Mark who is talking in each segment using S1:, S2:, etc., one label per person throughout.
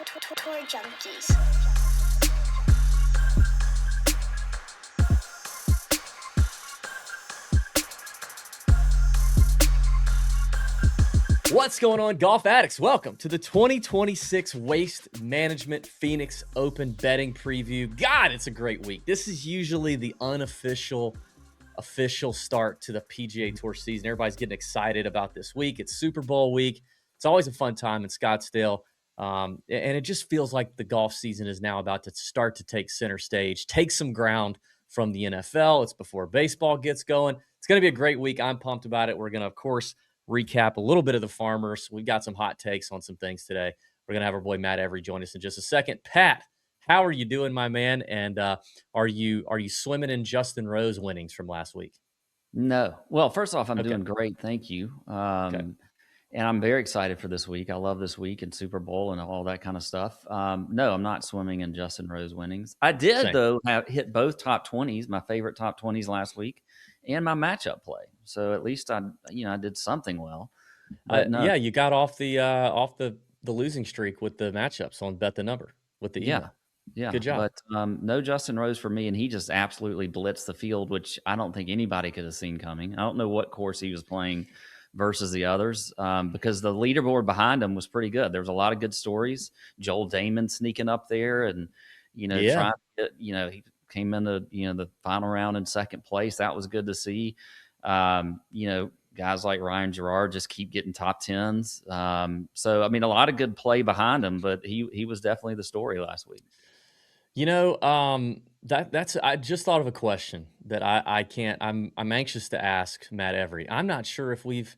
S1: Tour junkies.
S2: What's going on, golf addicts? Welcome to the 2026 Waste Management Phoenix Open betting preview. God, it's a great week. This is usually the official start to the PGA Tour season. Everybody's getting excited about this week. It's Super Bowl week. It's always a fun time in Scottsdale. And it just feels like the golf season is now about to start to take center stage, take some ground from the NFL. It's before baseball gets going. It's going to be a great week. I'm pumped about it. We're going to, of course, recap a little bit of the Farmers. We've got some hot takes on some things today. We're going to have our boy Matt Every join us in just a second. Pat, how are you doing, my man? And are you swimming in Justin Rose winnings from last week?
S3: No. Well, first off, I'm doing great. Thank you. And I'm very excited for this week. I love this week and Super Bowl and all that kind of stuff. No, I'm not swimming in Justin Rose winnings. I did, though, hit both top 20s, my favorite top 20s last week, and my matchup play. So at least I did something well. But no.
S2: Yeah, you got off the losing streak with the matchups on Bet the Number with the email.
S3: Yeah,
S2: good job.
S3: But no Justin Rose for me, and he just absolutely blitzed the field, which I don't think anybody could have seen coming. I don't know what course he was playing versus the others, because the leaderboard behind him was pretty good. There was a lot of good stories. Joel Damon sneaking up there, and trying to get, he came into the final round in second place. That was good to see. Guys like Ryan Gerard just keep getting top tens. So I mean, a lot of good play behind him, but he was definitely the story last week.
S2: That's I just thought of a question that I'm anxious to ask Matt Every. I'm not sure if we've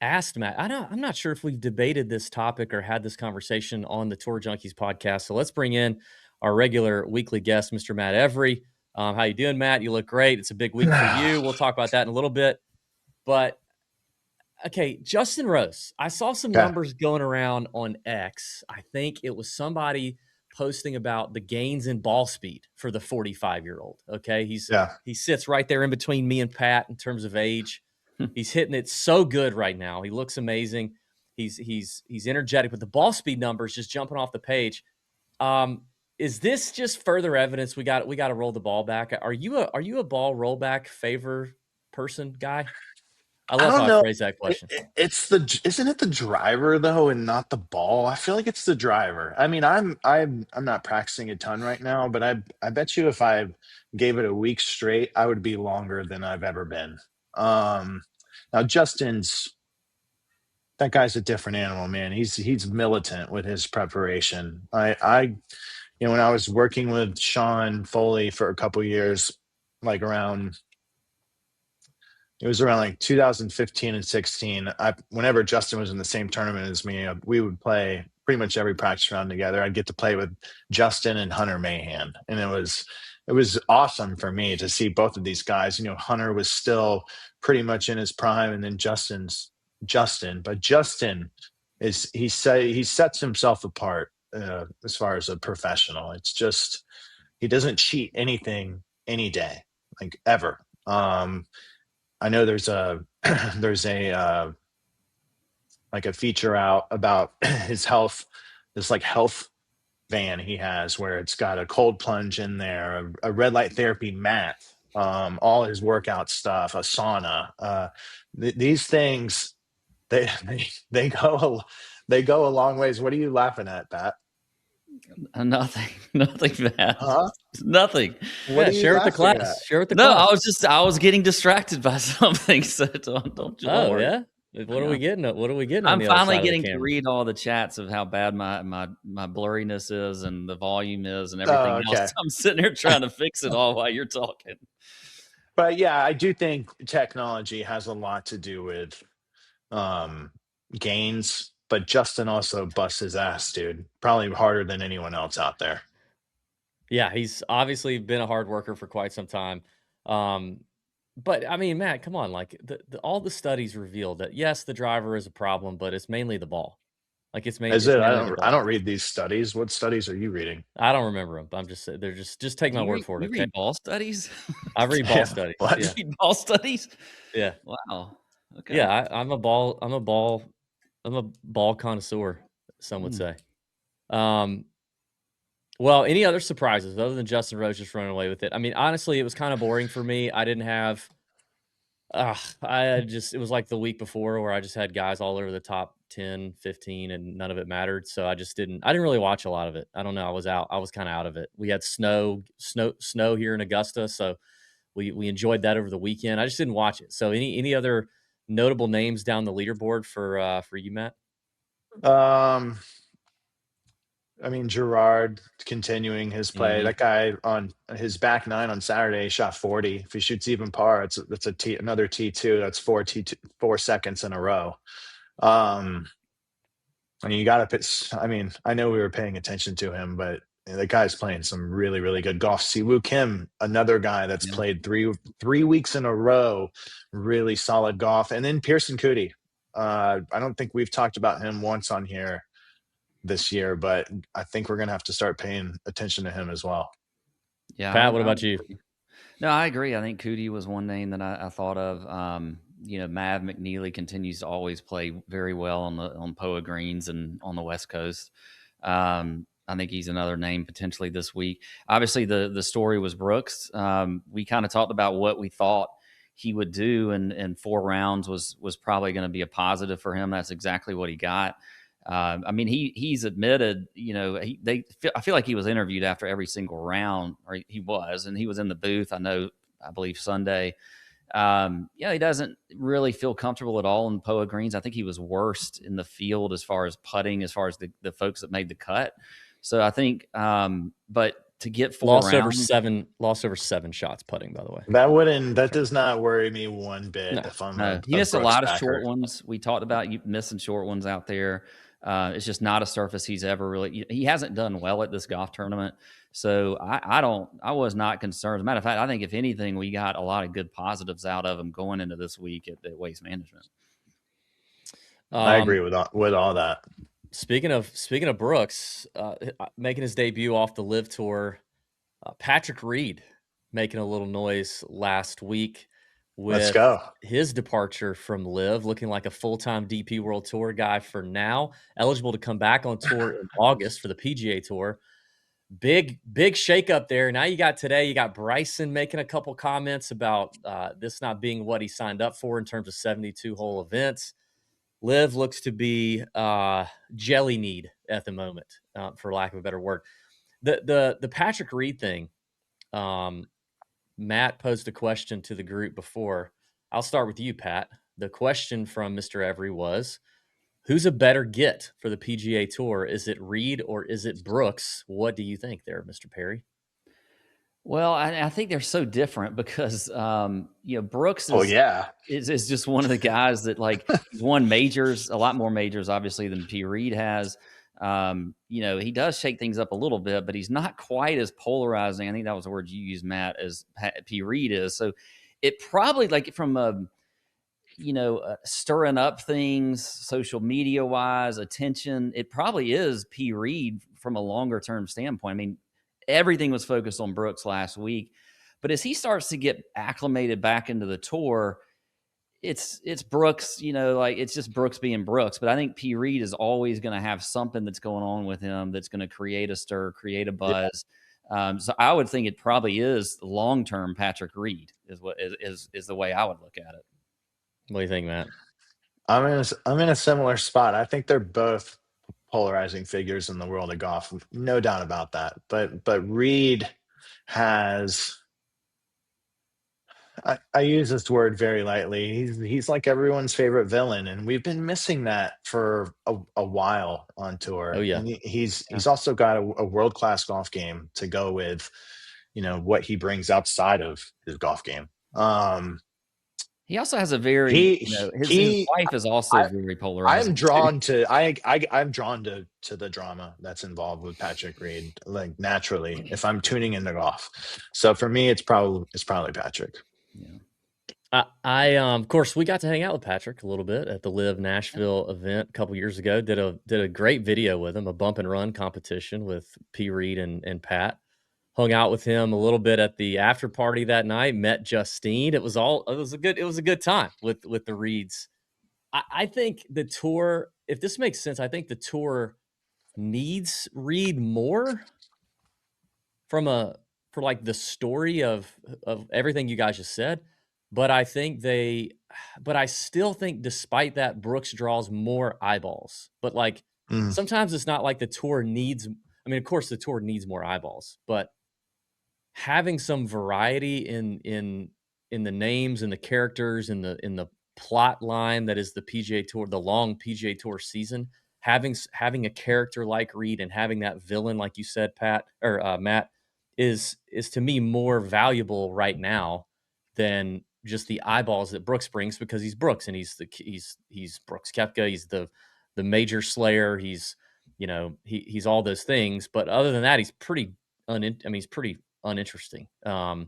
S2: asked Matt. I'm not sure if we've debated this topic or had this conversation on the Tour Junkies podcast. So let's bring in our regular weekly guest, Mr. Matt Every. How you doing, Matt? You look great. It's a big week for you. We'll talk about that in a little bit. But okay, Justin Rose. I saw some numbers going around on X. I think it was somebody posting about the gains in ball speed for the 45-year-old. Okay, he sits right there in between me and Pat in terms of age. He's hitting it so good right now. He looks amazing. He's energetic, but the ball speed numbers just jumping off the page. Is this just further evidence we got to roll the ball back? Are you a ball rollback favor person guy? I love how I phrase that question.
S4: Isn't it the driver though, and not the ball? I feel like it's the driver. I mean, I'm not practicing a ton right now, but I bet you if I gave it a week straight, I would be longer than I've ever been. Now that guy's a different animal, man. He's militant with his preparation. I when I was working with Sean Foley for a couple years, it was around like 2015 and 16. Whenever Justin was in the same tournament as me, we would play pretty much every practice round together. I'd get to play with Justin and Hunter Mahan, and it was awesome for me to see both of these guys. Hunter was still pretty much in his prime, and then Justin. But Justin he sets himself apart as far as a professional. It's just he doesn't cheat anything any day, like ever. I know there's a like a feature out about his health, this like health van he has where it's got a cold plunge in there, a red light therapy mat, all his workout stuff, a sauna. These things, they go a long ways. What are you laughing at, Pat?
S3: Nothing bad.
S4: Huh?
S3: Nothing.
S2: Share with the class. Share with the
S3: class.
S2: class.
S3: I was getting distracted by something. So don't.
S2: Oh yeah. What are we getting? What are we getting?
S3: I'm finally getting to read all the chats of how bad my blurriness is and the volume is and everything else. I'm sitting here trying to fix it all while you're talking.
S4: But yeah, I do think technology has a lot to do with gains. But Justin also busts his ass, dude. Probably harder than anyone else out there.
S2: Yeah, he's obviously been a hard worker for quite some time. But I mean, Matt, come on. Like all the studies reveal that, yes, the driver is a problem, but it's mainly the ball. Like it's mainly.
S4: I don't read these studies. What studies are you reading?
S2: I don't remember them. I'm just they're just take my word for it.
S3: You read ball studies?
S2: I read ball studies.
S4: What?
S3: You read ball studies?
S2: Yeah.
S3: Wow. Okay.
S2: Yeah, I'm a ball connoisseur, some would say. Well, any other surprises other than Justin Rose just running away with it? I mean, honestly, it was kind of boring for me. I didn't have it was like the week before where I just had guys all over the top 10, 15, and none of it mattered. So I didn't really watch a lot of it. I don't know. I was kind of out of it. We had snow here in Augusta. So we enjoyed that over the weekend. I just didn't watch it. So any other notable names down the leaderboard for you, Matt?
S4: I mean, Gerard continuing his play.
S2: Mm-hmm.
S4: That guy on his back nine on Saturday shot 40. If he shoots even par, that's another T2. That's 4 seconds in a row. I mean, you got to pitch. I mean, I know we were paying attention to him, but the guy's playing some really, really good golf. Siwoo Kim, another guy that's played three weeks in a row, really solid golf. And then Pearson Coody. I don't think we've talked about him once on here this year, but I think we're going to have to start paying attention to him as well.
S3: Yeah.
S2: Pat, what about you?
S3: No, I agree. I think Coody was one name that I thought of. Mav McNeely continues to always play very well on POA greens and on the West Coast. I think he's another name potentially this week. Obviously, the story was Brooks. We kind of talked about what we thought he would do, and 4 rounds was probably going to be a positive for him. That's exactly what he got. I mean, he's admitted, I feel like he was interviewed after every single round, or he was, and he was in the booth. I believe Sunday. He doesn't really feel comfortable at all in POA greens. I think he was worst in the field as far as putting, as far as the folks that made the cut. So I think, but to get 4 rounds,
S2: lost over 7 shots putting, by the way.
S4: That does not worry me one bit.
S2: No.
S4: If I'm
S3: he missed a lot of short ones. We talked about you missing short ones out there. It's just not a surface he hasn't done well at this golf tournament. So I was not concerned. As a matter of fact, I think if anything, we got a lot of good positives out of him going into this week at Waste Management.
S4: I agree with all that.
S2: Speaking of Brooks, making his debut off the Live Tour, Patrick Reed making a little noise last week with his departure from Live, looking like a full-time DP World Tour guy for now, eligible to come back on tour in August for the PGA Tour. Big shakeup there. Now you got Bryson making a couple comments about this not being what he signed up for in terms of 72-hole events. Liv looks to be jelly need at the moment, for lack of a better word. The Patrick Reed thing, Matt posed a question to the group before. I'll start with you, Pat. The question from Mr. Every was, who's a better get for the PGA Tour? Is it Reed or is it Brooks? What do you think there, Mr. Perry?
S3: Well, I think they're so different because, Brooks is just one of the guys that he's won majors, a lot more majors, obviously, than P. Reed has. He does shake things up a little bit, but he's not quite as polarizing. I think that was the word you used, Matt, as P. Reed is. So it probably from stirring up things, social media wise, attention, it probably is P. Reed from a longer term standpoint. I mean, everything was focused on Brooks last week, but as he starts to get acclimated back into the tour, it's Brooks, it's just Brooks being Brooks. But I think P. Reed is always going to have something that's going on with him that's going to create a stir, create a buzz. Yeah. So I would think it probably is long-term Patrick Reed is the way I would look at it.
S2: What do you think, Matt?
S4: I'm in a similar spot. I think they're both polarizing figures in the world of golf, no doubt about that. But Reed has, I use this word very lightly. He's like everyone's favorite villain, and we've been missing that for a while on tour.
S2: Oh yeah,
S4: and he's also got a world-class golf game to go with, what he brings outside of his golf game.
S3: He also has a very, his wife is also very polarizing.
S4: I'm drawn to the drama that's involved with Patrick Reed, naturally, if I'm tuning into golf. So for me, it's probably Patrick.
S2: Yeah. Of course, we got to hang out with Patrick a little bit at the Live Nashville event a couple years ago. Did a great video with him, a bump and run competition with P. Reed and Pat. Hung out with him a little bit at the after party that night. Met Justine. It was a good time with the Reeds. I think the tour, if this makes sense, I think the tour needs Reed more for like the story of everything you guys just said. But I still think despite that, Brooks draws more eyeballs. But like
S4: Mm.
S2: sometimes it's not like the tour needs. I mean, of course, the tour needs more eyeballs, but having some variety in the names and the characters in the plot line that is the PGA Tour, the long PGA Tour season, having a character like Reed and having that villain, like you said, Pat or Matt, is to me more valuable right now than just the eyeballs that Brooks brings, because he's Brooks and he's Brooks Koepka, he's the major slayer, he's all those things, but other than that, he's pretty he's pretty uninteresting. But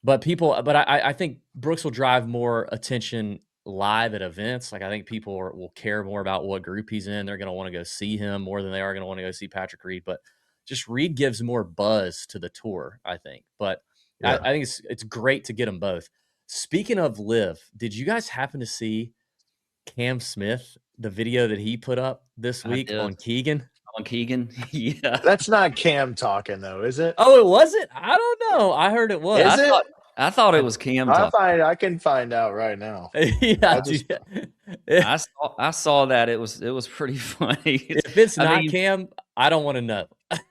S2: I think Brooks will drive more attention live at events. Like I think people will care more about what group he's in. They're going to want to go see him more than they are going to want to go see Patrick Reed. But just Reed gives more buzz to the tour, I think. But
S4: Yeah.
S2: I think it's great to get them both. Speaking of live, did you guys happen to see Cam Smith, the video that he put up this week on Keegan?
S3: On Keegan? Yeah.
S4: That's not Cam talking, though, is it?
S2: Oh, it wasn't? I don't know. I heard it was.
S4: Is it?
S3: I thought it was Cam talking.
S4: I can find out right now.
S2: Yeah,
S3: I saw that. It was pretty funny.
S2: If it's not Cam, I don't want to know.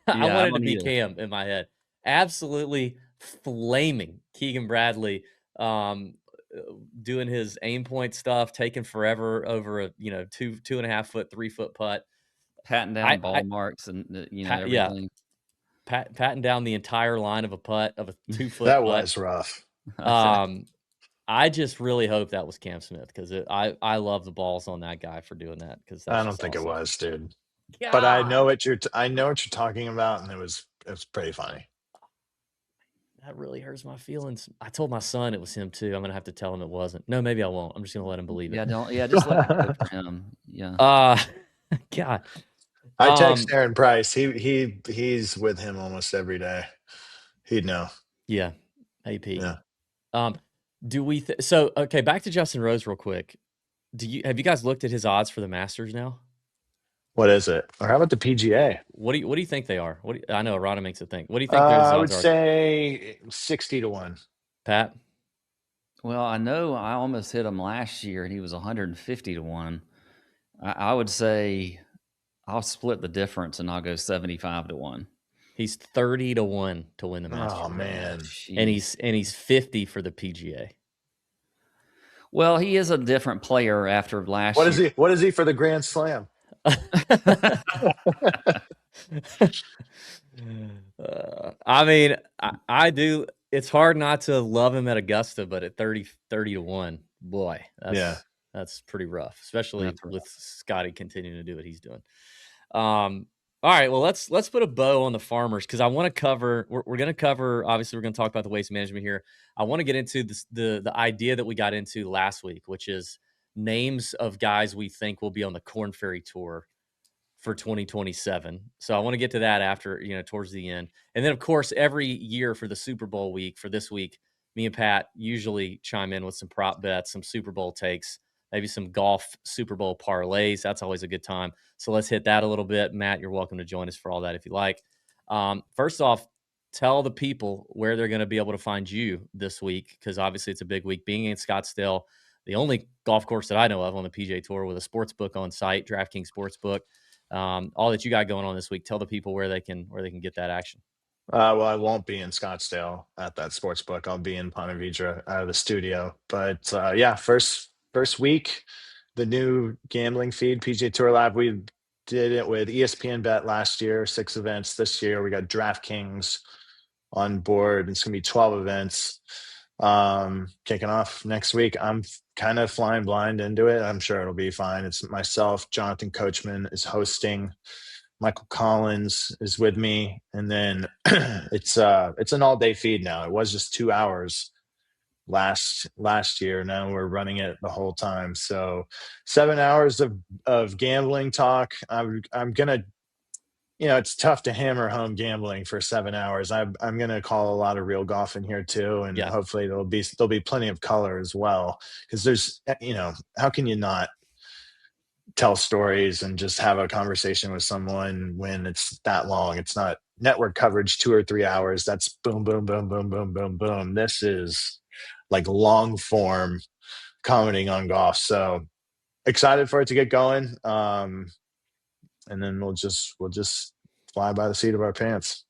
S2: I want it to be
S3: either.
S2: Cam in my head. Absolutely flaming Keegan Bradley, doing his aim point stuff, taking forever over a 2.5 foot, 3 foot putt,
S3: patting down ball marks and everything.
S2: Yeah, patting down the entire line of a putt of a 2 foot.
S4: That was rough.
S2: I just really hope that was Cam Smith, because I love the balls on that guy for doing that. Because
S4: I don't think it was, dude.
S2: God.
S4: But I know what you're talking about, and it was pretty funny.
S2: That really hurts my feelings. I told my son it was him too. I'm gonna have to tell him it wasn't. No, maybe I won't. I'm just gonna let him believe it.
S3: Just let it go for him. Yeah.
S2: God.
S4: I text Aaron Price. He's with him almost every day. He'd know.
S2: Yeah. AP.
S4: Yeah.
S2: Do we okay, back to Justin Rose real quick. Have you guys looked at his odds for the Masters now?
S4: What is it? Or how about the PGA?
S2: What do you think they are? I know Rana makes it think. What do you think those odds
S4: I would say 60-1.
S2: Pat?
S3: Well, I know I almost hit him last year and he was 150-1. I would say I'll split the difference and I'll go 75-1.
S2: He's 30-1 to win the Masters.
S4: Oh man.
S2: And he's 50 for the PGA.
S3: Well, he is a different player after last year.
S4: What is he for the Grand Slam?
S2: I mean, I do. It's hard not to love him at Augusta, but at 30-1, boy, that's pretty rough, especially with Scotty continuing to do what he's doing. All right, well, let's put a bow on the Farmers, because I want to cover. We're going to cover. Obviously, we're going to talk about the waste management here. I want to get into the idea that we got into last week, which is names of guys we think will be on the Korn Ferry Tour for 2027. So I want to get to that after, towards the end. And then, of course, every year for the Super Bowl week, for this week, me and Pat usually chime in with some prop bets, some Super Bowl takes, maybe some golf Super Bowl parlays. That's always a good time. So let's hit that a little bit. Matt, you're welcome to join us for all that if you like. First off, tell the people where they're going to be able to find you this week, because obviously it's a big week. Being in Scottsdale, the only golf course that I know of on the PGA Tour with a sports book on site, DraftKings Sportsbook. All that you got going on this week, tell the people where they can get that action.
S4: Well, I won't be in Scottsdale at that sports book. I'll be in Ponte Vedra out of the studio. But first week, the new gambling feed, PGA Tour Live. We did it with ESPN Bet last year, 6 events. This year we got DraftKings on board. It's gonna be 12 events. Kicking off next week. I'm kind of flying blind into it. I'm sure it'll be fine. It's myself, Jonathan Coachman is hosting, Michael Collins is with me, and then it's an all-day feed now. It was just 2 hours last year. Now we're running it the whole time. So 7 hours of gambling talk. I'm gonna, it's tough to hammer home gambling for 7 hours. I'm going to call a lot of real golf in here too. And hopefully there'll be plenty of color as well. Cause there's, how can you not tell stories and just have a conversation with someone when it's that long. It's not network coverage 2 or 3 hours. That's boom, boom, boom, boom, boom, boom, boom. This is like long form commenting on golf. So excited for it to get going. And then we'll just fly by the seat of our pants.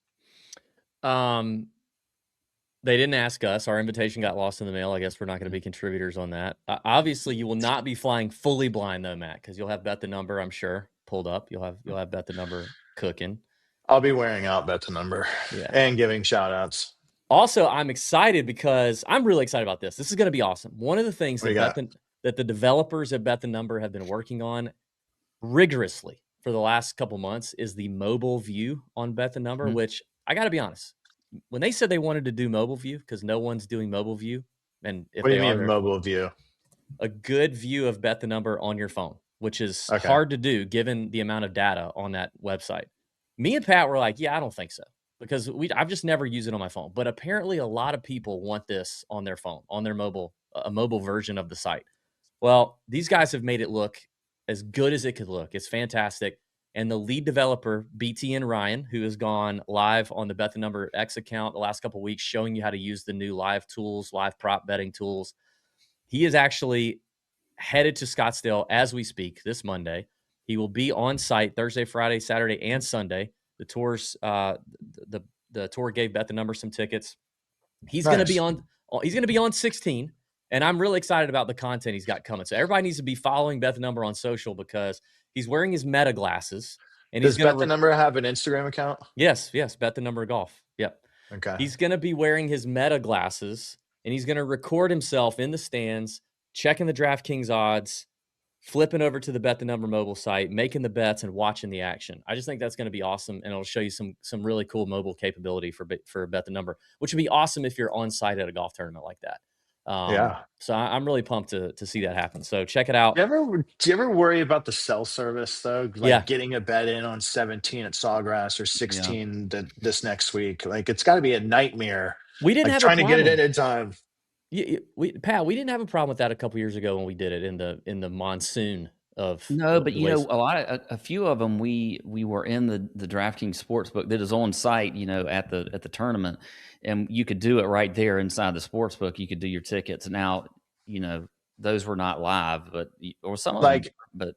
S2: They didn't ask us. Our invitation got lost in the mail. I guess we're not going to be contributors on that. Obviously, you will not be flying fully blind though, Matt, because you'll have Bet the Number, I'm sure, pulled up. You'll have Bet the Number cooking.
S4: I'll be wearing out Bet the Number and giving shout outs.
S2: Also, I'm excited because I'm really excited about this. This is going to be awesome. One of the things that the developers at Bet the Number have been working on rigorously for the last couple months is the mobile view on Bet the Number, which I got to be honest, when they said they wanted to do mobile view, because no one's doing mobile view, and if
S4: what do
S2: they
S4: you mean mobile view?
S2: A good view of Bet the Number on your phone, which is hard to do given the amount of data on that website. Me and Pat were like, yeah, I don't think so, because I've just never used it on my phone. But apparently a lot of people want this on their phone, on their mobile, a mobile version of the site. Well, these guys have made it look as good as it could look. It's fantastic. And the lead developer, BTN Ryan, who has gone live on the Bet the Number X account the last couple of weeks, showing you how to use the new live tools, live prop betting tools. He is actually headed to Scottsdale as we speak this Monday. He will be on site Thursday, Friday, Saturday, and Sunday. The tours, the tour gave Bet the Number some tickets. He's going to be on. He's going to be on 16. And I'm really excited about the content he's got coming. So everybody needs to be following Bet the Number on social because he's wearing his Meta glasses. And
S4: does Bet the Number have an Instagram account?
S2: Yes. Bet the Number Golf. Yep.
S4: Okay.
S2: He's going to be wearing his Meta glasses, and he's going to record himself in the stands, checking the DraftKings odds, flipping over to the Bet the Number mobile site, making the bets, and watching the action. I just think that's going to be awesome, and it'll show you some really cool mobile capability for Bet the Number, which would be awesome if you're on site at a golf tournament like that. So I'm really pumped to see that happen. So check it out.
S4: Do you ever worry about the cell service though? Like getting a bet in on 17 at Sawgrass or 16 this next week. Like it's got to be a nightmare.
S2: We didn't have
S4: trying to get it in time.
S2: Pat, we didn't have a problem with that a couple years ago when we did it in the monsoon of
S3: but a few of them we were in the DraftKings sportsbook that is on site, at the tournament, and you could do it right there inside the sportsbook. You could do your tickets. Now, those were not live, or some of them, but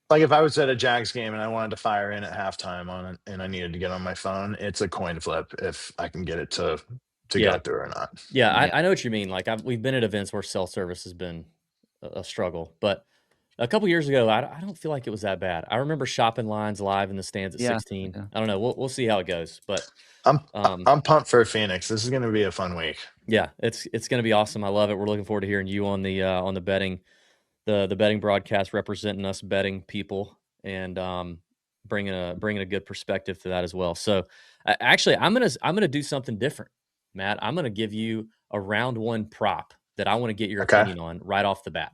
S4: like if I was at a Jags game and I wanted to fire in at halftime on it and I needed to get on my phone, it's a coin flip if I can get it to go through or not.
S2: Yeah, I know what you mean. Like we've been at events where cell service has been a struggle, but a couple years ago, I don't feel like it was that bad. I remember shopping lines live in the stands at 16. Yeah. I don't know. We'll see how it goes, but
S4: I'm pumped for Phoenix. This is going to be a fun week.
S2: Yeah, it's going to be awesome. I love it. We're looking forward to hearing you on the betting, the betting broadcast, representing us betting people and bringing a good perspective to that as well. So actually, I'm gonna do something different, Matt. I'm gonna give you a round one prop that I want to get your opinion on right off the bat.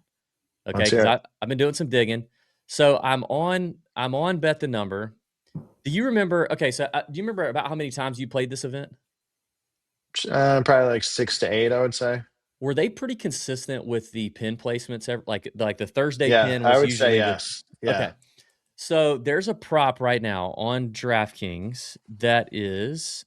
S2: Okay, because I've been doing some digging. So I'm on Bet the Number. Do you remember? Okay, so do you remember about how many times you played this event?
S4: Probably like 6 to 8, I would say.
S2: Were they pretty consistent with the pin placements? Like the Thursday pin
S4: was
S2: I would
S4: usually say yes. Yeah.
S2: Okay. So there's a prop right now on DraftKings that is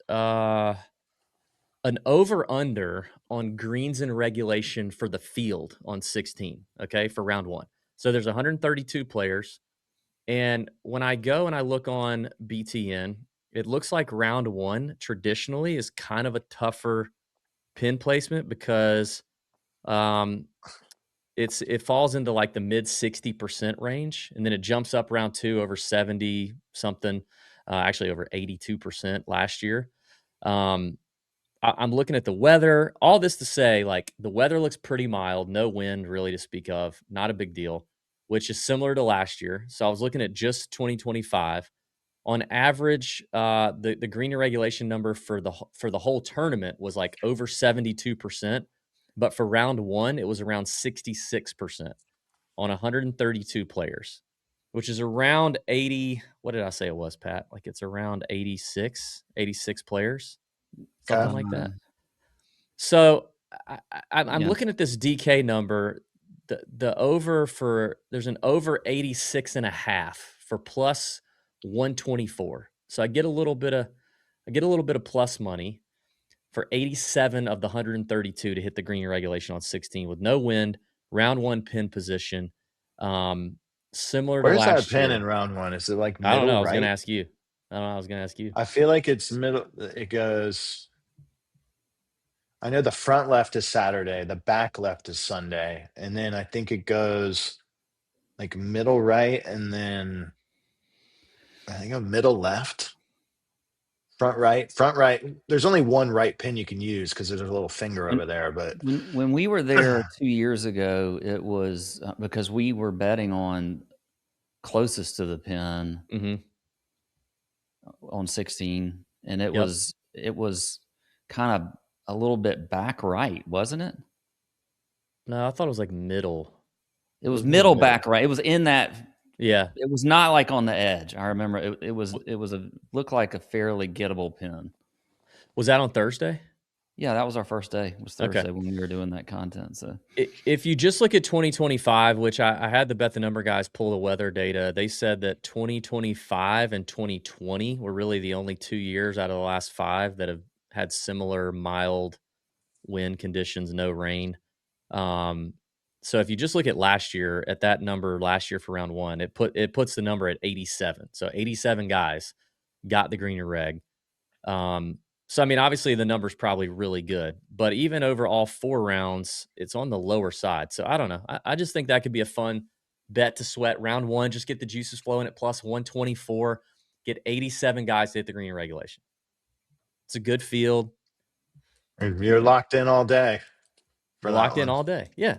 S2: an over-under on greens in regulation for the field on 16, okay, for round one. So there's 132 players. And when I go and I look on BTN, it looks like round one traditionally is kind of a tougher pin placement because it falls into like the mid 60% range, and then it jumps up round two over 70 something, actually over 82% last year. I'm looking at the weather, all this to say, like the weather looks pretty mild, no wind really to speak of, not a big deal, which is similar to last year. So I was looking at just 2025. On average, the green regulation number for the whole tournament was like over 72%, but for round one, it was around 66% on 132 players, which is around 80. What did I say it was, Pat? Like it's around 86 players, something like that. So I'm looking at this DK number. the over for there's an over 86.5 for plus 124. So I get a little bit of plus money for 87 of the 132 to hit the green regulation on 16 with no wind, round one pin position. Similar to
S4: Where's that
S2: last
S4: pin
S2: year.
S4: in round one? Is it like
S2: I don't know.
S4: middle
S2: I was going to
S4: right?
S2: ask you. I don't know. I was going to ask you.
S4: I feel like it's middle. It goes. I know the front left is Saturday, the back left is Sunday, and then I think it goes like middle right, and then I think a middle left, front right, front right. There's only one right pin you can use because there's a little finger over there. But
S3: When we were there 2 years ago, it was because we were betting on closest to the pin
S2: Mm-hmm.
S3: on 16, and it
S2: Yep.
S3: was kind of a little bit back right, wasn't it?
S2: No, I thought it was like middle.
S3: It was
S2: more
S3: middle back right. It was in that.
S2: Yeah.
S3: It was not like on the edge. I remember it was looked like a fairly gettable pin.
S2: Was that on Thursday?
S3: Yeah, that was our first day. It was Thursday
S2: Okay.
S3: when we were doing that content. So
S2: If you just look at 2025, which I had the Bet the Number guys pull the weather data, they said that 2025 and 2020 were really the only 2 years out of the last 5 that have had similar mild wind conditions, no rain. So if you just look at last year, at that number last year for round one, it puts the number at 87. So 87 guys got the greener reg. So I mean, obviously the number's probably really good, but even over all 4 rounds, it's on the lower side. So I don't know. I just think that could be a fun bet to sweat. Round one, just get the juices flowing at plus 124, get 87 guys to hit the green regulation. It's a good field.
S4: you're locked in all day.
S2: You're locked in all day. Yeah.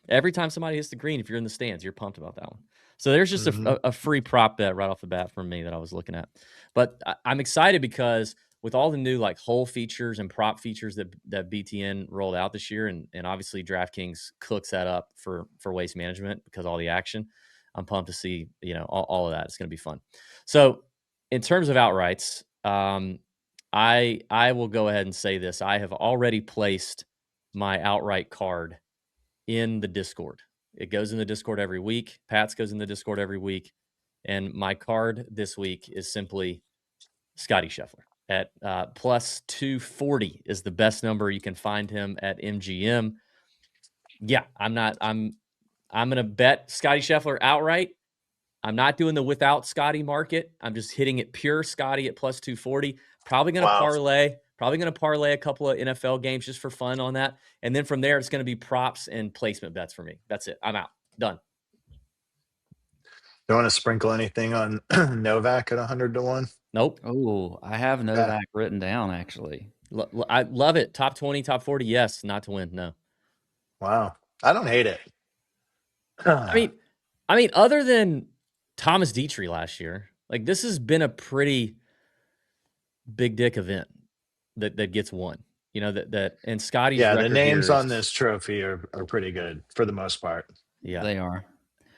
S2: Every time somebody hits the green, if you're in the stands, you're pumped about that one. So there's just a free prop bet right off the bat from me that I was looking at. But I'm excited because with all the new like hole features and prop features that BTN rolled out this year, and obviously DraftKings cooks that up for Waste Management because all the action, I'm pumped to see all of that. It's going to be fun. So in terms of outrights, I will go ahead and say this: I have already placed my outright card in the Discord. It goes in the Discord every week. Pat's goes in the Discord every week. And my card this week is simply Scotty Scheffler at plus 240 is the best number you can find him at MGM. Yeah, I'm going to bet Scotty Scheffler outright. I'm not doing the without Scotty market. I'm just hitting it pure Scotty at plus 240. Probably going to parlay a couple of NFL games just for fun on that. And then from there, it's going to be props and placement bets for me. That's it. I'm out. Done.
S4: Don't want to sprinkle anything on Novak at 100 to 1?
S2: Nope.
S3: Oh, I have Novak written down actually.
S2: I love it. Top 20, top 40. Yes. Not to win. No.
S4: Wow. I don't hate it.
S2: I mean, other than Thomas Dietrich last year, like this has been a pretty big dick event that gets won. And Scotty's
S4: the names on this trophy are pretty good for the most part.
S2: Yeah,
S3: they are.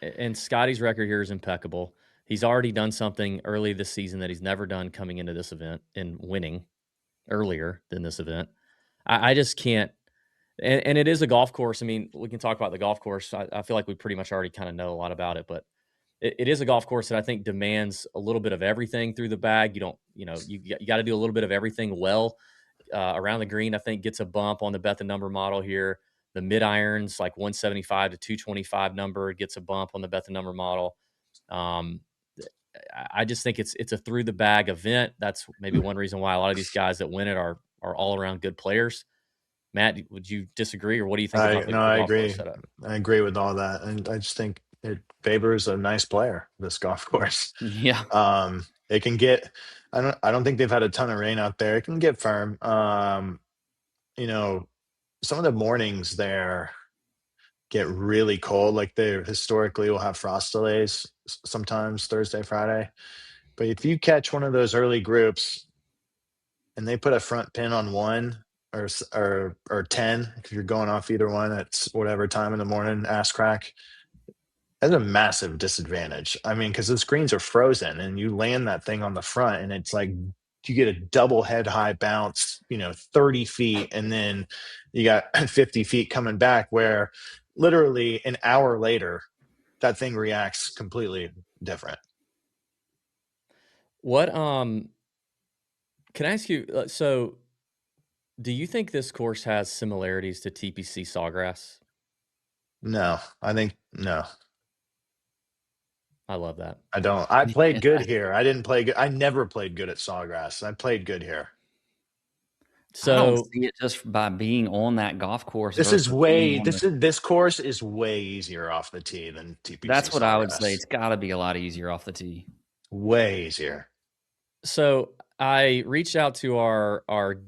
S2: And Scotty's record here is impeccable. He's already done something early this season that he's never done coming into this event and winning earlier than this event. I just can't. And it is a golf course. I mean, we can talk about the golf course. I feel like we pretty much already kind of know a lot about it, but it is a golf course that I think demands a little bit of everything through the bag. You got to do a little bit of everything well around the green. I think gets a bump on the bet the number model here. The mid irons, like 175 to 225 number, gets a bump on the bet the number model. I just think it's a through the bag event. That's maybe one reason why a lot of these guys that win it are all around good players. Matt, would you disagree, or what do you think about the golf course setup?
S4: I agree with all that, and I just think it favors a nice player. This golf course,
S3: yeah.
S4: It can get. I don't think they've had a ton of rain out there. It can get firm. Some of the mornings there get really cold. Like they historically will have frost delays sometimes Thursday, Friday. But if you catch one of those early groups and they put a front pin on one or 10, if you're going off either one at whatever time in the morning, ass crack, that's a massive disadvantage. I mean, because the screens are frozen and you land that thing on the front and it's like you get a double head high bounce, 30 feet, and then you got 50 feet coming back where literally an hour later, that thing reacts completely different.
S2: What can I ask you? So, do you think this course has similarities to TPC Sawgrass?
S4: No, I think no.
S2: I love that.
S4: I don't. I played good here. I didn't play good. I never played good at Sawgrass. I played good here.
S3: I don't
S2: So,
S3: see it just by being on that golf course
S4: This is
S3: versus being
S4: way
S3: on the.
S4: this course is way easier off the tee than TPC
S3: That's what I would say.
S4: Sawgrass.
S3: It's got to be a lot easier off the tee.
S4: Way easier.
S2: so I reached out to our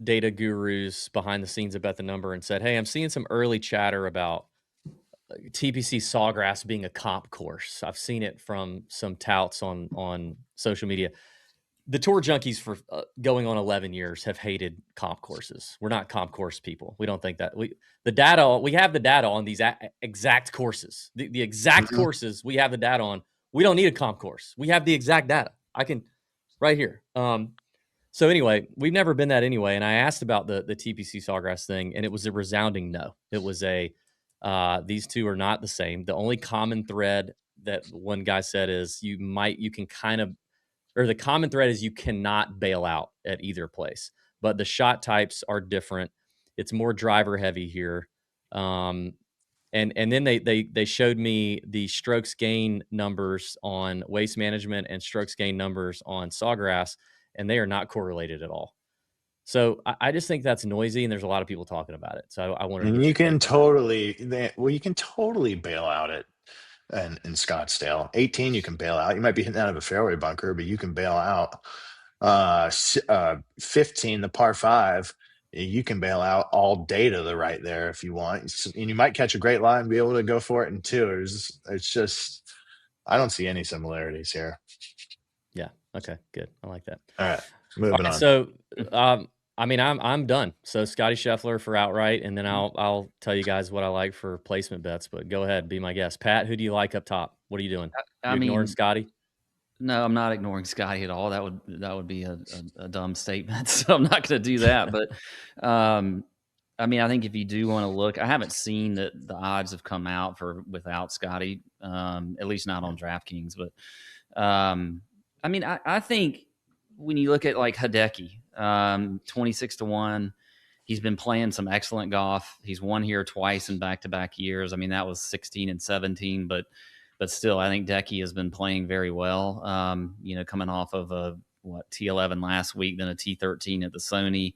S2: data gurus behind the scenes at Bet the Number and said, "Hey, I'm seeing some early chatter about TPC Sawgrass being a comp course. I've seen it from some touts on social media. The tour junkies for going on 11 years have hated comp courses. We're not comp course people. We don't think that we have the data on these exact courses, the exact
S4: Mhm.
S2: courses we have the data on. We don't need a comp course. We have the exact data. I can right here. So anyway, we've never been that anyway. And I asked about the TPC Sawgrass thing, and it was a resounding no. It was a these two are not the same. The only common thread that one guy said is you can kind of, or the common thread is you cannot bail out at either place, but the shot types are different. It's more driver heavy here. And then they showed me the strokes gain numbers on Waste Management and strokes gain numbers on Sawgrass, and they are not correlated at all. So I just think that's noisy, and there's a lot of people talking about it. So I wanted to
S4: And
S2: get
S4: you
S2: your take
S4: can
S2: on that.
S4: you can totally bail out it in Scottsdale. 18, you can bail out. You might be hitting out of a fairway bunker, but you can bail out. 15, the par five, you can bail out all day to the right there if you want. And you might catch a great line and be able to go for it in two. It's just, I don't see any similarities here.
S2: Yeah. Okay. Good. I like that.
S4: All right.
S2: All
S4: Moving
S2: right,
S4: on.
S2: so, I mean, I'm done. So Scotty Scheffler for outright, and then I'll tell you guys what I like for placement bets. But go ahead, be my guest. Pat, who do you like up top? What are you doing?
S3: I
S2: You ignoring
S3: mean,
S2: Scotty?
S3: no, I'm not ignoring Scotty at all. That would be a dumb statement. So I'm not going to do that. But I mean, I think if you do want to look, I haven't seen that the odds have come out for without Scotty, at least not on DraftKings. But I mean, I think when you look at like Hideki, 26-1, he's been playing some excellent golf. He's won here twice in back-to-back years. I mean, that was 16 and 17, but still, I think Decky has been playing very well. Coming off of a T11 last week, then a T13 at the Sony.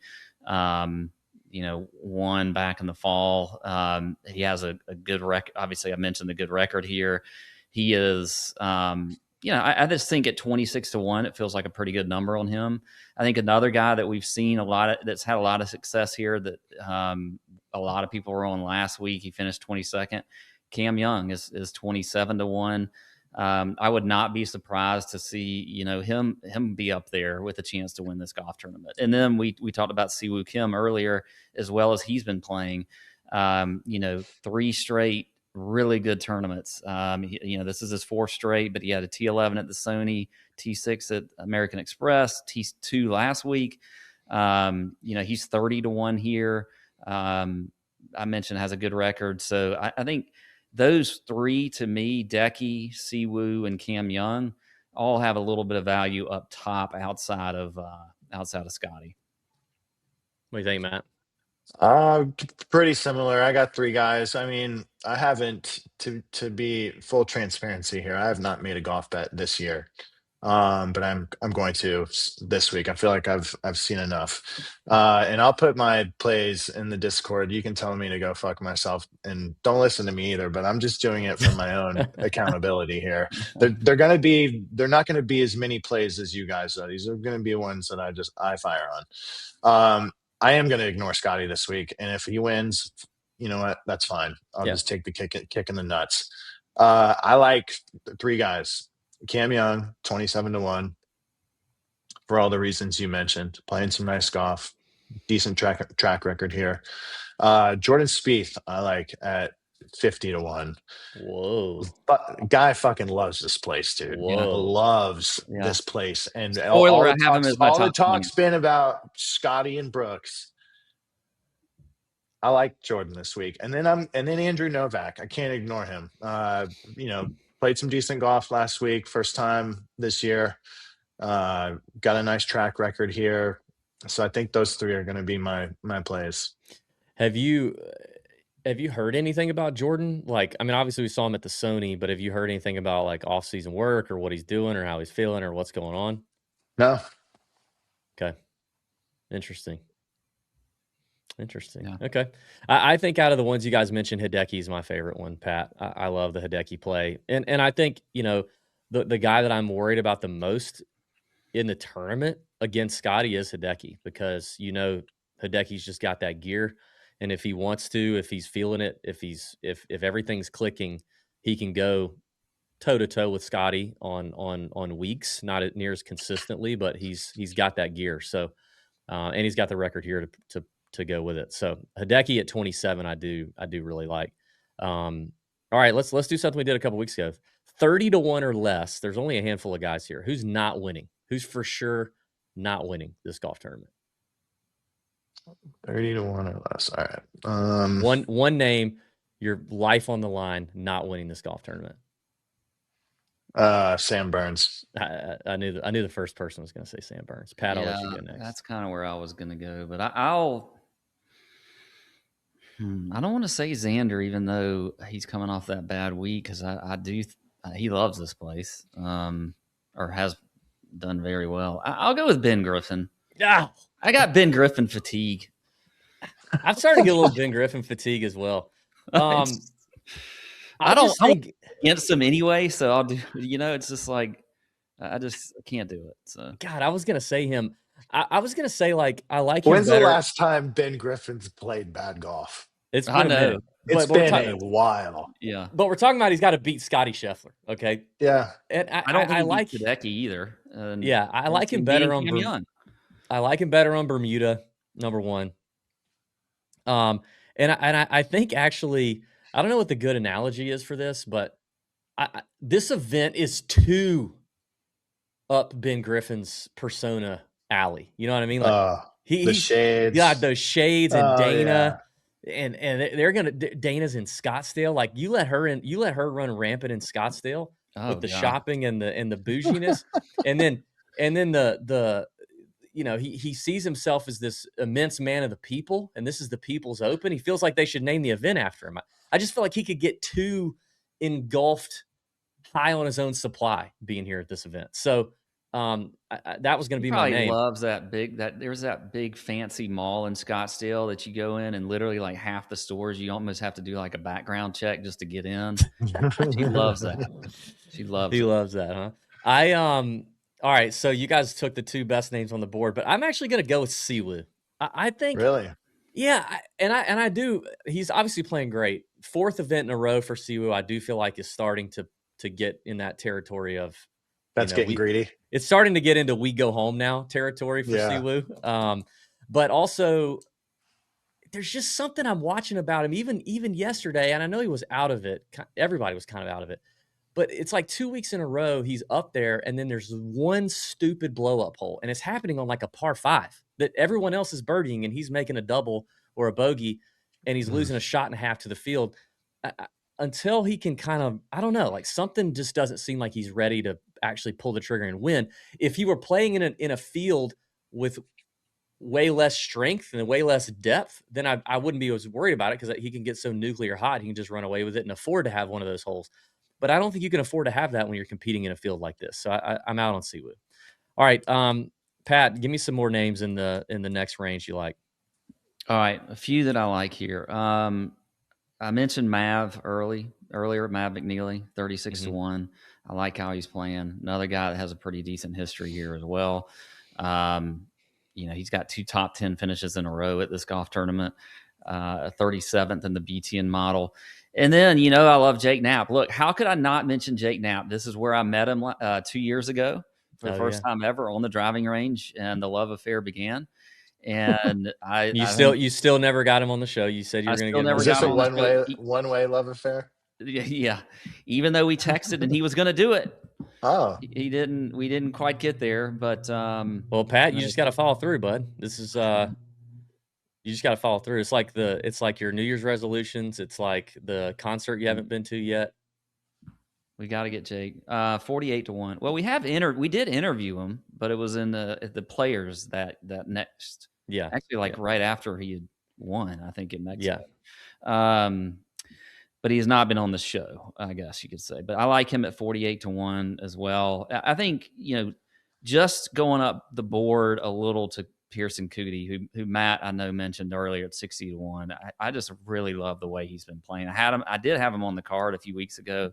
S3: Won back in the fall. He has a good record. Obviously, I mentioned the good record here. He is, I just think at 26-1, it feels like a pretty good number on him. I think another guy that we've seen that's had a lot of success here that a lot of people were on last week. He finished 22nd. Cam Young is 27-1. I would not be surprised to see, him be up there with a chance to win this golf tournament. And then we talked about Siwoo Kim earlier, as well as he's been playing, 3 straight really good tournaments. This is his 4th straight, but he had a T11 at the Sony, T6 at American Express, T2 last week. He's 30-1 here. I mentioned has a good record. So I think those 3 to me, Decky, Siwoo, and Cam Young, all have a little bit of value up top outside of Scotty.
S2: What do you think, Matt?
S4: Pretty similar. I got 3 guys. I mean, I haven't to be full transparency here. I have not made a golf bet this year. But I'm going to this week. I feel like I've seen enough. And I'll put my plays in the Discord. You can tell me to go fuck myself and don't listen to me either, but I'm just doing it for my own accountability here. They're not going to be as many plays as you guys are. These are going to be ones that I fire on. I am going to ignore Scotty this week. And if he wins, you know what? That's fine. I'll just take the kick in the nuts. I like 3 guys. Cam Young, 27-1, for all the reasons you mentioned. Playing some nice golf, decent track record here. Jordan Spieth, I like at 50-1.
S2: Whoa!
S4: But guy fucking loves this place, dude.
S2: Whoa!
S4: Loves this place. And
S3: Spoiler, I have him as my
S4: all the
S3: top 20.
S4: talk's been about Scotty and Brooks. I like Jordan this week, and then Andrew Novak. I can't ignore him. Played some decent golf last week, first time this year. Got a nice track record here, so I think those three are going to be my plays.
S2: Have you heard anything about Jordan? Like, I mean, obviously we saw him at the Sony, but have you heard anything about like off-season work or what he's doing or how he's feeling or what's going on?
S4: No.
S2: Okay. Interesting.
S3: Yeah.
S2: Okay. I think out of the ones you guys mentioned, Hideki is my favorite one, Pat. I love the Hideki play. And I think, the guy that I'm worried about the most in the tournament against Scotty is Hideki, because, Hideki's just got that gear. And if he wants to, if he's feeling it, if everything's clicking, he can go toe to toe with Scotty on weeks, not near as consistently, but he's got that gear. So, and he's got the record here to go with it. So Hideki at 27, I do really like. All right, let's do something we did a couple weeks ago. 30-1 or less. There's only a handful of guys here. Who's not winning? Who's for sure not winning this golf tournament?
S4: 30-1 or less. All right.
S2: One name, your life on the line, not winning this golf tournament.
S4: Sam Burns.
S2: I knew the first person was going to say Sam Burns. Pat, I'll let you go next.
S3: That's kind of where I was going to go, but I don't want to say Xander, even though he's coming off that bad week, because I do. He loves this place, or has done very well. I'll go with Ben Griffin.
S2: Yeah,
S3: I got Ben Griffin fatigue.
S2: I'm starting to get a little Ben Griffin fatigue as well.
S3: I don't think against him anyway, so I'll do. It's just like I can't do it. So
S2: God, I was gonna say him. I was gonna say like I like him.
S4: When's
S2: better.
S4: the last time Ben Griffin's played bad golf?
S2: It's been a minute.
S4: It's been a while.
S3: Yeah,
S2: but we're talking about he's got to beat Scotty Scheffler. Okay.
S4: Yeah,
S3: and I don't think I like Hideki either.
S2: I like him better on Bermuda. I like him better on Bermuda, number one. And I think actually, I don't know what the good analogy is for this, but this event is too up Ben Griffin's persona alley. You know what I mean? Like
S4: the shades.
S2: Got those shades and Dana. Yeah. And they're gonna Dana's in Scottsdale. Like you let her run rampant in Scottsdale with the shopping and the bouginess, and then the he sees himself as this immense man of the people, and this is the People's Open. He feels like they should name the event after him. I just feel like he could get too engulfed, high on his own supply, being here at this event. So that was going to be my name.
S3: Loves there's that big fancy mall in Scottsdale that you go in, and literally like half the stores you almost have to do like a background check just to get in. She loves that. He
S2: loves that, huh? All right, so you guys took the two best names on the board, but I'm actually going to go with Siwoo. I think
S4: really,
S2: yeah, and I do. He's obviously playing great. Fourth event in a row for Siwoo. I do feel like is starting to get in that territory of
S4: that's getting greedy.
S2: It's starting to get into we go home now territory for Siwoo. But also, there's just something I'm watching about him. Even yesterday, and I know he was out of it. Everybody was kind of out of it. But it's like 2 weeks in a row, he's up there, and then there's one stupid blow-up hole, and it's happening on like a par 5 that everyone else is birdieing, and he's making a double or a bogey, and he's losing a shot and a half to the field. Until he can kind of, I don't know, like something just doesn't seem like he's ready to actually pull the trigger and win. If he were playing in a field with way less strength and way less depth, then I wouldn't be as worried about it, because he can get so nuclear hot, he can just run away with it and afford to have one of those holes. But I don't think you can afford to have that when you're competing in a field like this. So I'm out on Siwoo. All right, Pat, give me some more names in the next range you like.
S3: All right, a few that I like here. I mentioned Mav earlier, Mav McNeely, 36-1. I like how he's playing. Another guy that has a pretty decent history here as well. He's got 2 top 10 finishes in a row at this golf tournament, 37th in the BTN model. And then, I love Jake Knapp. Look, how could I not mention Jake Knapp? This is where I met him 2 years ago for the first time ever on the driving range, and the love affair began. And
S2: you still never got him on the show. You said you were going to get him.
S4: Was this a one-way love affair?
S3: Yeah. Even though we texted and he was going to do it.
S4: Oh,
S3: we didn't quite get there, but
S2: well, Pat, you just got to follow through, bud. This is You just got to follow through. It's like your New Year's resolutions. It's like the concert you haven't been to yet.
S3: We got to get Jake. 48-1. Well, we did interview him, but it was in the players that next.
S2: Yeah.
S3: Actually, like right after he had won, I think in Mexico.
S2: Yeah.
S3: But he has not been on the show, I guess you could say. But I like him at 48-1 as well. I think, just going up the board a little to Pearson Cootie, who Matt I know mentioned earlier at 60-1. I just really love the way he's been playing. I did have him on the card a few weeks ago.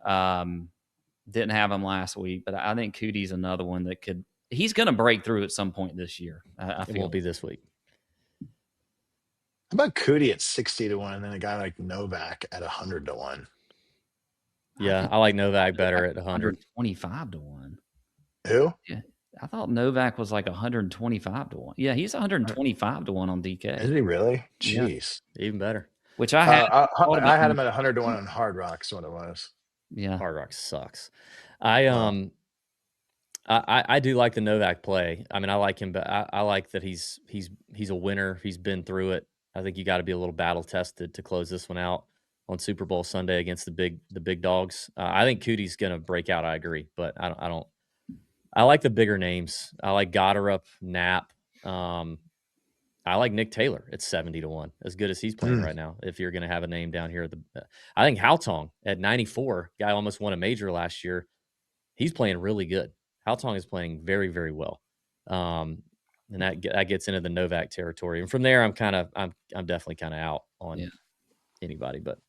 S3: Didn't have him last week, but I think Cootie's another one that he's going to break through at some point this year. I feel
S2: it won't be this week.
S4: How about Cootie at 60-1, and then a guy like Novak at 100-1?
S2: Yeah, I like Novak better at 100.
S3: 125-1.
S4: Who?
S3: Yeah, I thought Novak was like 125-1. Yeah, he's 125-1 on DK.
S4: Is he really? Jeez,
S2: yeah, even better.
S3: Which I had.
S4: I had him at 100-1 on Hard Rock. Is what it was.
S3: Yeah,
S2: Hard Rock sucks. I do like the Novak play. I mean, I like him, but I like that he's a winner. He's been through it. I think you got to be a little battle tested to close this one out on Super Bowl Sunday against the big dogs. I think Cootie's going to break out. I agree, but I don't. I like the bigger names. I like Goddard, Knapp. I like Nick Taylor at 70-1, as good as he's playing right now. If you're going to have a name down here, I think Haotong at 94, guy almost won a major last year. He's playing really good. Haotong is playing very, very well, and that gets into the Novak territory. And from there, I'm definitely kind of out on anybody. But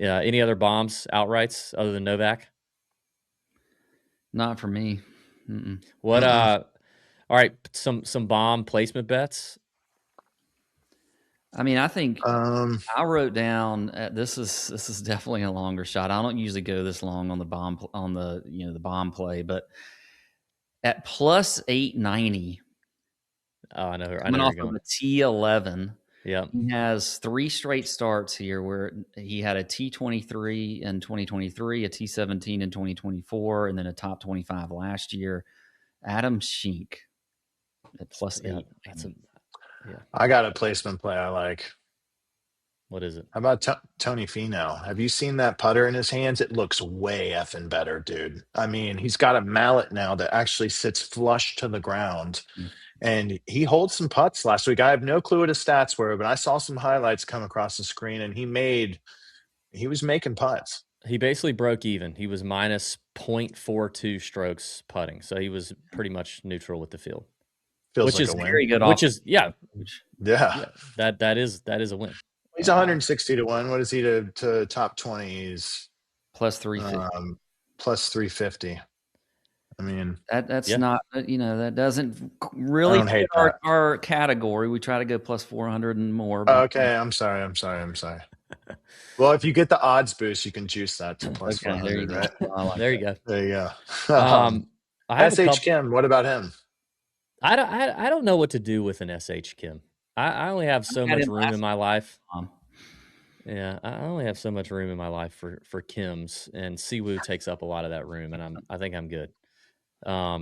S2: any other bombs outrights other than Novak?
S3: Not for me.
S2: What? All right, some bomb placement bets.
S3: I mean, I think I wrote down this is definitely a longer shot. I don't usually go this long on the bomb the bomb play, but at plus 890.
S2: Oh, I know.
S3: Coming off of a T11.
S2: Yeah,
S3: he has 3 straight starts here where he had a T23 in 2023, a T17 in 2024, and then a top 25 last year. Adam Schenk at plus 8.
S4: I got a placement play I like.
S2: What is it?
S4: How about Tony Finau? Have you seen that putter in his hands? It looks way effing better, dude. I mean, he's got a mallet now that actually sits flush to the ground. And he holds some putts last week. I have no clue what his stats were, but I saw some highlights come across the screen, and he was making putts.
S2: He basically broke even. He was minus 0.42 strokes putting, so he was pretty much neutral with the field.
S4: Feels like a win.
S3: Very good.
S2: Which is
S4: yeah.
S2: That is a win.
S4: He's 160-1. What is he to top 20? He's
S3: plus 350.
S4: Plus 350. I mean,
S3: that's not, that doesn't really fit our category. We try to go plus 400 and more.
S4: Okay, I'm sorry. Well, if you get the odds boost, you can juice that to plus 400, right?
S2: There you go.
S4: There you go. SH Kim, what about him?
S2: I don't know what to do with an SH Kim. I only have so much room in my life. Yeah, I only have so much room in my life for Kims, and Siwoo takes up a lot of that room, and I think I'm good. What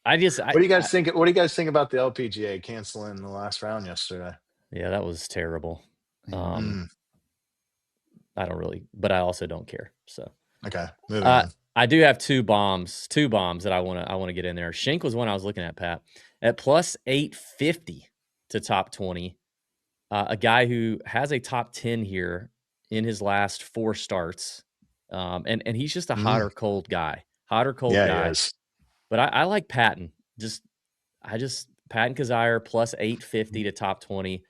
S4: do you guys think? What do you guys think about the LPGA canceling the last round yesterday?
S2: Yeah, that was terrible. I don't really, but I also don't care. So
S4: okay, moving on.
S2: I do have two bombs that I want to get in there. Schenk was one I was looking at, Pat, at plus 850 to top 20. A guy who has a top 10 here in his last 4 starts, and he's just a hotter cold guy. Hotter cold guy.
S4: He is.
S2: But I like Patton. Patton Kazire plus 850 to top 20.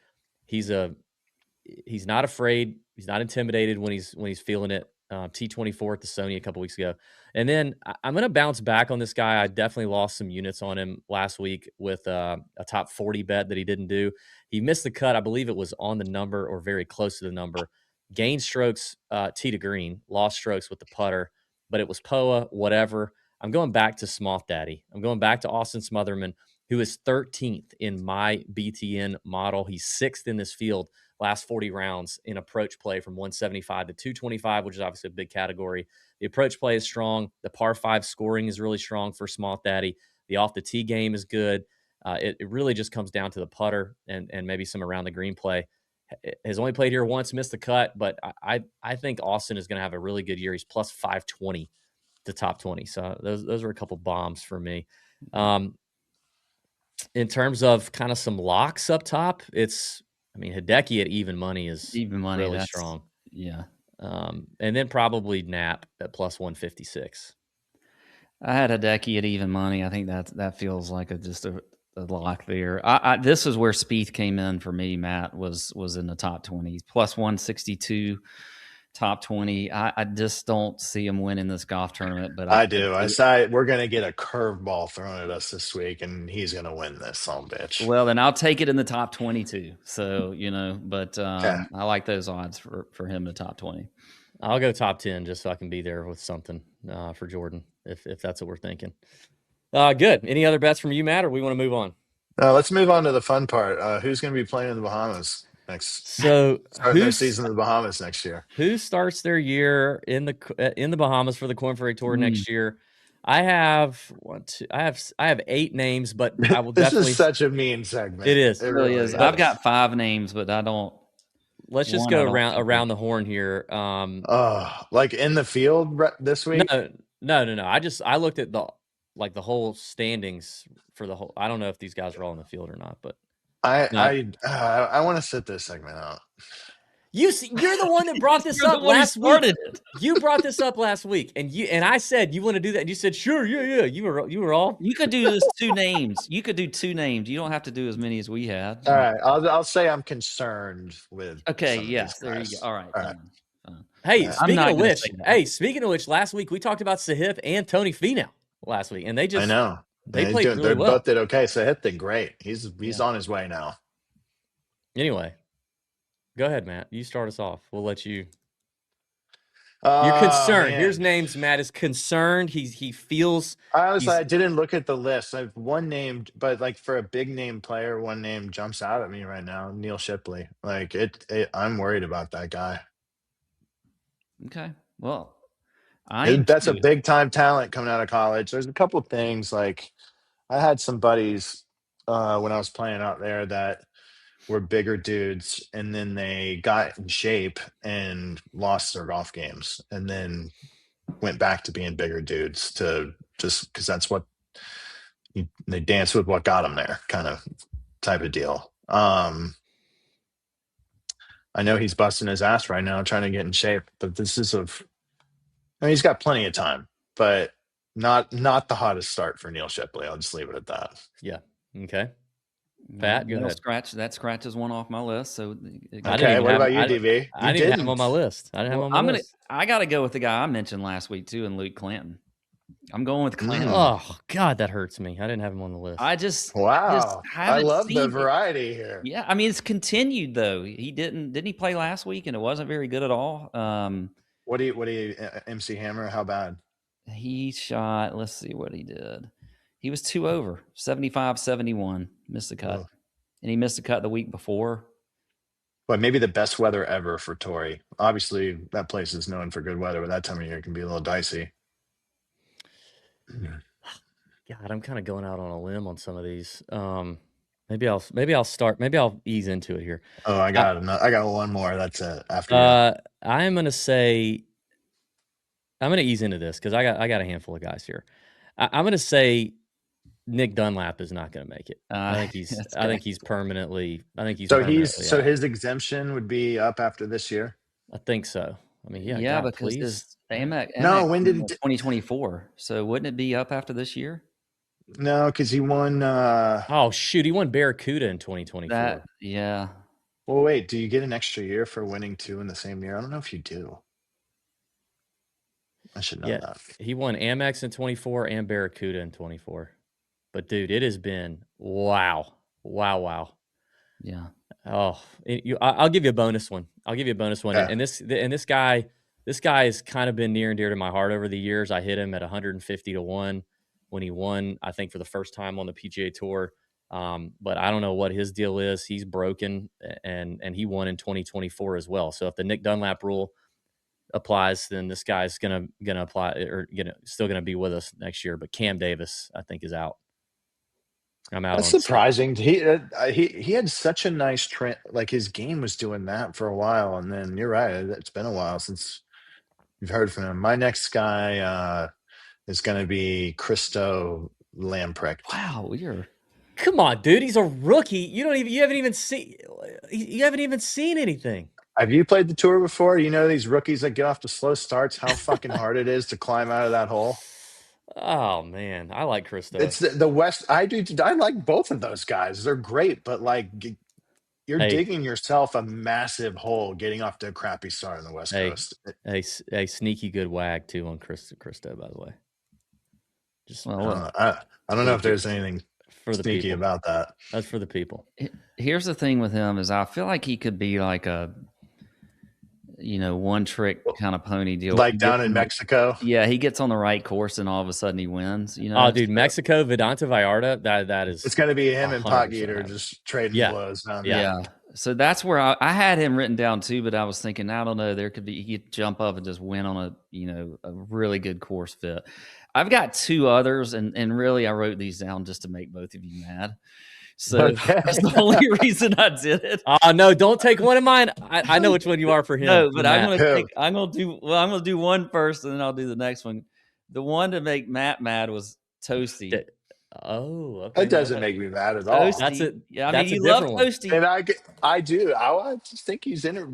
S2: He's not afraid. He's not intimidated when he's feeling it. T24 at the Sony a couple weeks ago. And then I'm going to bounce back on this guy. I definitely lost some units on him last week with a top 40 bet that he didn't do. He missed the cut. I believe it was on the number or very close to the number. Gained strokes tee to green, lost strokes with the putter, but it was POA, whatever. I'm going back to Smoth Daddy. I'm going back to Austin Smotherman, who is 13th in my BTN model. He's 6th in this field last 40 rounds in approach play from 175 to 225, which is obviously a big category. The approach play is strong. The par 5 scoring is really strong for Smoth Daddy. The off the tee game is good. It really just comes down to the putter and maybe some around the green play. Has only played here once, missed the cut, but I think Austin is going to have a really good year. He's plus 520 to top 20. So those are a couple bombs for me. In terms of kind of some locks up top, Hideki at even money is really strong.
S3: Yeah.
S2: And then probably Knapp at plus 156.
S3: I had Hideki at even money. I think that feels like just a lock there. This is where Spieth came in for me. Matt was in the top 20, plus 162, top 20. I just don't see him winning this golf tournament. But
S4: I do. I say we're going to get a curveball thrown at us this week, and he's going to win this son of a bitch.
S3: Well, then I'll take it in the top 22. So but I like those odds for him to top 20.
S2: I'll go top 10 just so I can be there with something for Jordan, if that's what we're thinking. Good. Any other bets from you, Matt, or we want to move on?
S4: Let's move on to the fun part. Who's going to be playing in the Bahamas next?
S2: So
S4: starting their season in the Bahamas next year.
S2: Who starts their year in the Bahamas for the Korn Ferry Tour next year? I have 8 names, but I will
S4: this
S2: definitely.
S4: Is such a mean segment.
S2: It is.
S3: It really is. I've got 5 names, but I don't.
S2: Let's just go around the horn here.
S4: Like in the field this week?
S2: No. I looked at the whole standings for the whole. I don't know if these guys are all in the field or not, but
S4: I want to sit this segment out.
S2: You're the one that brought this up last week. You brought this up last week, and I said you want to do that, and you said sure, yeah. You were all.
S3: You could do just 2 names. You could do 2 names. You don't have to do as many as we had.
S4: All right, I'll say I'm concerned with.
S3: Okay, yes, there you go. All right. Fine.
S2: Hey, speaking of which, last week we talked about Sahith and Tony Finau last week, and they just.
S4: I know.
S2: They played really well.
S4: Both did okay. Sahith did great. He's on his way now.
S2: Anyway. Go ahead, Matt. You start us off. We'll let you. You're concerned. Man. Here's names. Matt is concerned. He feels.
S4: Honestly, I didn't look at the list. I have one name, but like for a big name player, one name jumps out at me right now. Neil Shipley. Like I'm worried about that guy.
S3: Okay. Well,
S4: that's a big time talent coming out of college. There's a couple things like I had some buddies when I was playing out there that were bigger dudes, and then they got in shape and lost their golf games, and then went back to being bigger dudes to just because that's what they dance with what got them there, kind of type of deal. I know he's busting his ass right now trying to get in shape, but he's got plenty of time, but not the hottest start for Neil Shipley. I'll just leave it at that.
S2: Yeah. Okay. Pat, go ahead.
S3: That scratches one off my list. So
S4: okay, what about you, DV?
S2: I didn't have him on my list.
S3: I got to go with the guy I mentioned last week too, and Luke Clinton. I'm going with Clinton.
S2: Oh God, that hurts me. I didn't have him on the list.
S4: I love the variety here.
S3: Yeah, I mean it's continued though. He didn't he play last week and it wasn't very good at all.
S4: What do you MC Hammer? How bad?
S3: He shot. Let's see what he did. He was 2 over, 75-71, missed the cut. And he missed the cut the week before.
S4: But maybe the best weather ever for Torrey. Obviously, that place is known for good weather, but that time of year can be a little dicey.
S2: God, I'm kind of going out on a limb on some of these. Maybe I'll ease into it here.
S4: Oh, I got one more. That's it. After
S2: I'm going to ease into this because I got a handful of guys here. I'm going to say Nick Dunlap is not going to make it. I think he's permanently.
S4: His exemption would be up after this year.
S2: I think so. I mean,
S3: because his Amex.
S4: No, when did
S3: 2024? So wouldn't it be up after this year?
S4: No, because he won.
S2: Oh shoot, he won Barracuda in 2024.
S3: Yeah.
S4: Well, wait. Do you get an extra year for winning 2 in the same year? I don't know if you do. I should know that.
S2: He won Amex in 24 and Barracuda in 24. But dude, it has been wow.
S3: Yeah.
S2: Oh, I'll give you a bonus one. Yeah. And this guy has kind of been near and dear to my heart over the years. I hit him at 150-1 when he won, I think, for the first time on the PGA Tour. But I don't know what his deal is. He's broken, and he won in 2024 as well. So if the Nick Dunlap rule applies, then this guy's gonna apply, or still gonna be with us next year. But Cam Davis, I think, is out. I'm out
S4: That's
S2: on
S4: surprising. He had such a nice trend. Like his game was doing that for a while, and then you're right. It's been a while since you've heard from him. My next guy is going to be Christo Lamprecht.
S3: Wow, you're.
S2: Come on, dude. He's a rookie. You haven't even seen anything.
S4: Have you played the tour before? You know these rookies that get off to slow starts, how fucking hard it is to climb out of that hole.
S2: Oh man, I like Christo.
S4: It's the West. I do. I like both of those guys. They're great, but like you're digging yourself a massive hole getting off to a crappy start on the West Coast.
S2: A sneaky good wag too on Christo, by the way. Just
S4: I don't know if there's anything
S2: for the
S4: sneaky
S2: people
S4: about that.
S2: That's for the people.
S3: Here's the thing with him is I feel like he could be like a, one trick kind of pony deal.
S4: Like down in Mexico.
S3: Yeah, he gets on the right course and all of a sudden he wins.
S2: Oh, dude, Mexico, Vidanta Vallarta, that is.
S4: It's going to be him and Potgieter just trading blows down there.
S3: Yeah. So that's where I had him written down too, but I was thinking, I don't know, there could be, he could jump up and just win on a really good course fit. I've got two others, and really I wrote these down just to make both of you mad. So that's the only reason I did it.
S2: Oh no! Don't take one of mine. I know which one you are for him.
S3: No, but I'm gonna do one first, and then I'll do the next one. The one to make Matt mad was Toasty.
S2: Oh, okay.
S4: That doesn't make me mad at all.
S2: That's it.
S3: Yeah, I mean, you love Toasty,
S4: and I do. I just think he's in it.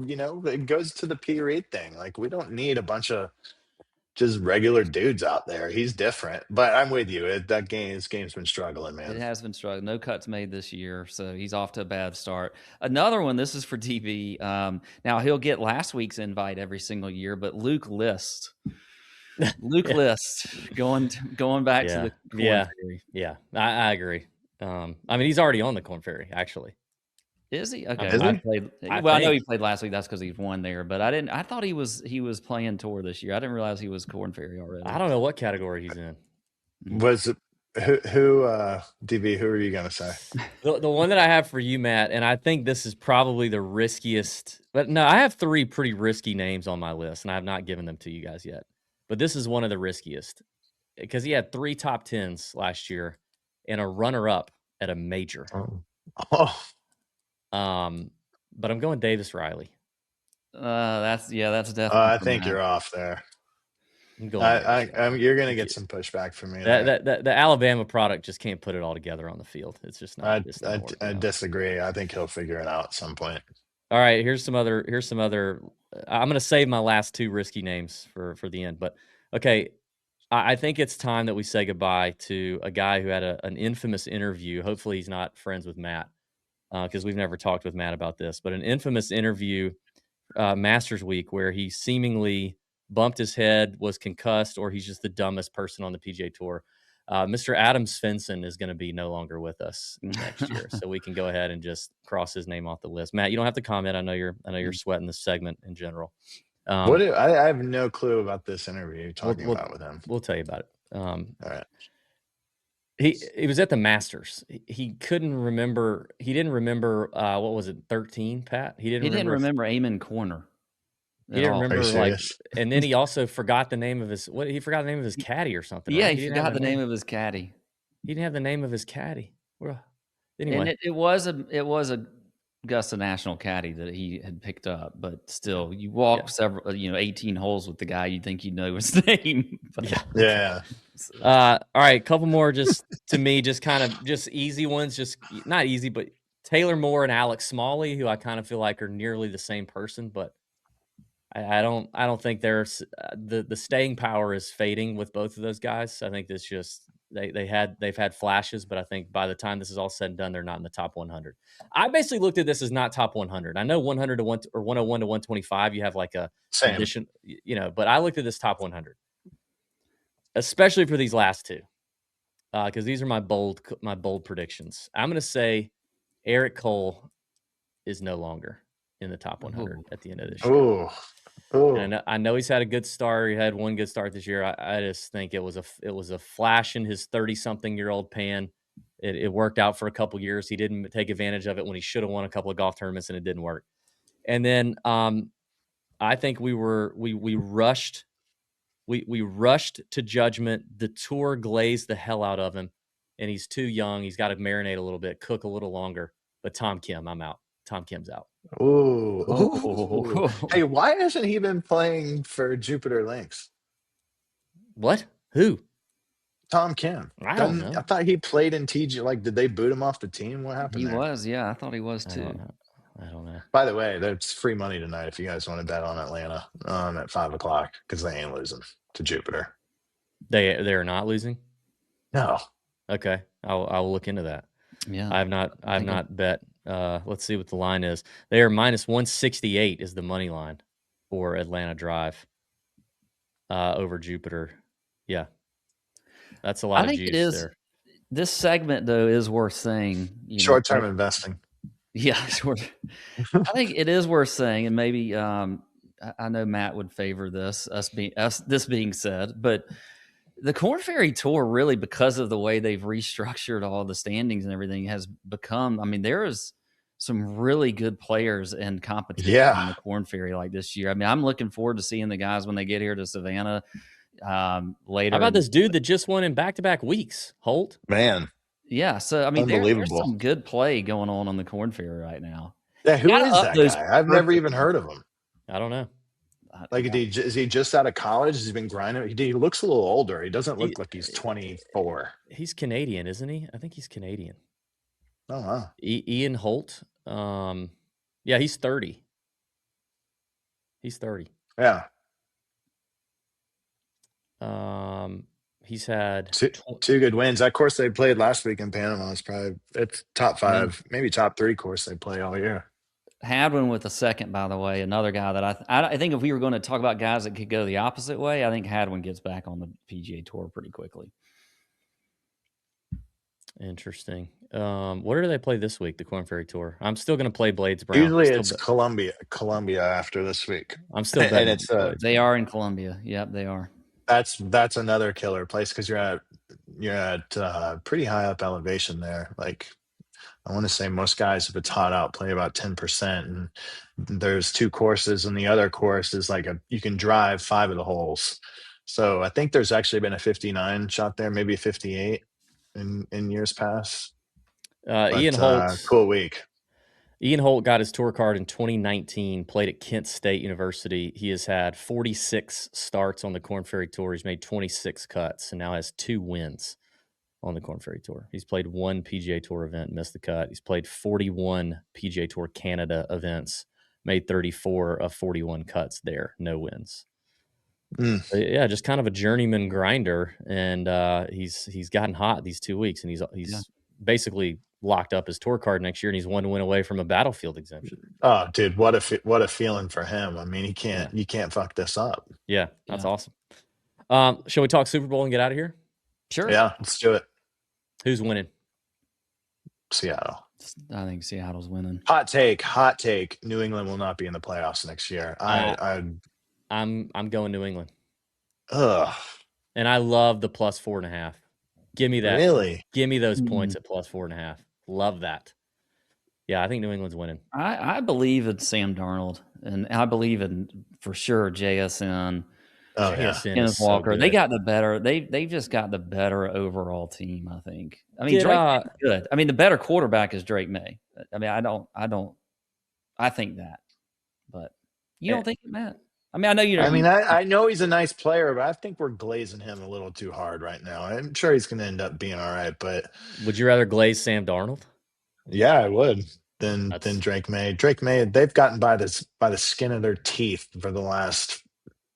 S4: It goes to the P. Reed thing. Like we don't need a bunch of just regular dudes out there. He's different, but I'm with you. His game's been struggling, man.
S3: It has been struggling. No cuts made this year, so he's off to a bad start. Another one. This is for DB. Now he'll get last week's invite every single year, but Luke List. List going back to the Korn Ferry.
S2: Yeah, I agree. I mean, he's already on the Korn Ferry, actually.
S3: Is he? Okay. I know he played last week. That's because he's won there, but I didn't. I thought he was playing tour this year. I didn't realize he was Korn Ferry already.
S2: I don't know what category he's in.
S4: Was it who DB? Who are you gonna say?
S2: The one that I have for you, Matt, and I think this is probably the riskiest. But no, I have three pretty risky names on my list, and I have not given them to you guys yet. But this is one of the riskiest because he had 3 top 10s last year and a runner-up at a major. But I'm going Davis Riley.
S3: That's definitely.
S4: I think you're off there. You're going to get some pushback from me.
S2: The Alabama product just can't put it all together on the field. It's just not.
S4: I disagree. I think he'll figure it out at some point.
S2: All right, here's some other. I'm going to save my last 2 risky names for the end. But okay, I think it's time that we say goodbye to a guy who had an infamous interview. Hopefully, he's not friends with Matt because we've never talked with Matt about this. But an infamous interview, Masters Week, where he seemingly bumped his head, was concussed, or he's just the dumbest person on the PGA Tour. Mr. Adam Svensson is going to be no longer with us next year, so we can go ahead and just cross his name off the list. Matt, you don't have to comment. I know you're sweating this segment in general.
S4: I have no clue about this interview you're talking about with him.
S2: We'll tell you about it.
S4: All right.
S2: He was at the Masters. He couldn't remember. He didn't remember what was it, 13, Pat? He didn't remember
S3: Amen Corner.
S2: He didn't remember and then he also forgot the name of his. He forgot the name of his caddy or something.
S3: Yeah,
S2: right?
S3: he forgot the name of his caddy.
S2: He didn't have the name of his caddy. Well, anyway,
S3: and it was a Augusta National caddy that he had picked up, but still, you walk several 18 holes with the guy, you'd think you'd know his name.
S4: Yeah.
S2: All right, couple more just to me, just kind of just easy ones, just not easy, but Taylor Moore and Alex Smalley, who I kind of feel like are nearly the same person, but I don't think there's the staying power is fading with both of those guys. I think this just they've had flashes, but I think by the time this is all said and done, they're not in the top 100. I basically looked at this as not top 100. I know 100 to 1 or 101 to 125. You have like a condition, but I looked at this top 100, especially for these last 2, because these are my bold predictions. I'm going to say Eric Cole is no longer in the top 100 at the end of this year. And I know he's had a good start. He had one good start this year. I just think it was a flash in his 30-something-year-old pan. It worked out for a couple years. He didn't take advantage of it when he should have won a couple of golf tournaments, and it didn't work. And then I think we rushed to judgment. The tour glazed the hell out of him. and he's too young. He's got to marinate a little bit, cook a little longer. But Tom Kim, I'm out. Tom Kim's out.
S4: Ooh.
S3: Oh.
S4: Hey, why hasn't he been playing for Jupiter Lynx?
S2: What? Who?
S4: Tom Kim.
S2: I don't know.
S4: I thought he played in TG. Like, did they boot him off the team? What happened
S3: He
S4: there?
S3: was, yeah. I thought he was too.
S2: I don't know.
S4: By the way, there's free money tonight if you guys want to bet on Atlanta at 5:00 because they ain't losing to Jupiter.
S2: They're not losing?
S4: No.
S2: Okay. I'll look into that.
S3: Yeah.
S2: I have not bet. Let's see what the line is. They are -168 is the money line for Atlanta Drive over Jupiter. Yeah. That's a lot of juice there.
S3: This segment, though, is worth saying.
S4: Short-term investing.
S3: Yeah, sure. I think it is worth saying, and maybe I know Matt would favor this. This being said, but the Korn Ferry Tour really, because of the way they've restructured all the standings and everything, has become. I mean, there is some really good players and competition in the Korn Ferry like this year. I mean, I'm looking forward to seeing the guys when they get here to Savannah later.
S2: How about this dude that just won in back-to-back weeks, Holt?
S4: Man.
S3: Yeah, so I mean, there's some good play going on the Korn Ferry right now.
S4: Yeah, who is that guy? I've never even heard of him.
S2: I don't know.
S4: Like, is he just out of college? Has he been grinding? He looks a little older. He doesn't look like he's 24.
S2: He's Canadian, isn't he? I think he's Canadian.
S4: Oh, wow.
S2: Ian Holt. Yeah, he's 30. He's 30.
S4: Yeah.
S2: He's had
S4: two good wins. That course they played last week in Panama is it's top 5, maybe top 3 course they play all year.
S3: Hadwin with a second, by the way, another guy that I think if we were going to talk about guys that could go the opposite way, I think Hadwin gets back on the PGA Tour pretty quickly.
S2: Interesting. Where do they play this week? The Korn Ferry Tour. I'm still going to play Blades Brown.
S4: Usually it's Columbia after this week.
S2: I'm still betting.
S3: They are in Columbia. Yep, they are.
S4: That's another killer place because you're at pretty high up elevation there. Like, I want to say most guys, if it's hot out, play about 10%. And there's 2 courses, and the other course is like you can drive 5 of the holes. So I think there's actually been a 59 shot there, maybe 58 in years past.
S2: Ian Holt,
S4: cool week.
S2: Ian Holt got his tour card in 2019, played at Kent State University. He has had 46 starts on the Korn Ferry Tour. He's made 26 cuts and now has 2 wins on the Korn Ferry Tour. He's played 1 PGA Tour event, missed the cut. He's played 41 PGA Tour Canada events, made 34 of 41 cuts there, no wins. Yeah, just kind of a journeyman grinder, and he's gotten hot these 2 weeks, and he's basically locked up his tour card next year, and he's 1 win away from a battlefield exemption.
S4: Oh, dude, what a feeling for him. I mean, you can't fuck this up.
S2: Yeah, that's awesome. Shall we talk Super Bowl and get out of here?
S3: Sure.
S4: Yeah, let's do it.
S2: Who's winning?
S4: Seattle.
S3: I think Seattle's winning.
S4: Hot take. New England will not be in the playoffs next year.
S2: I'm going New England.
S4: Ugh.
S2: And I love the plus 4.5. Give me that.
S4: Really?
S2: Give me those points at plus 4.5. Love that. Yeah, I think New England's winning.
S3: I believe in Sam Darnold, and I believe in for sure JSN.
S4: Oh,
S2: JSN
S3: Kenneth Walker. They got the better. They've just got the better overall team. I think. I mean, Drake is good. I mean, the better quarterback is Drake May. I mean, I think that, but you don't think it, Matt? I mean, I know you.
S4: I mean, I know he's a nice player, but I think we're glazing him a little too hard right now. I'm sure he's going to end up being all right, but
S2: would you rather glaze Sam Darnold?
S4: Yeah, I would. Than Drake May. Drake May, they've gotten by the skin of their teeth for the last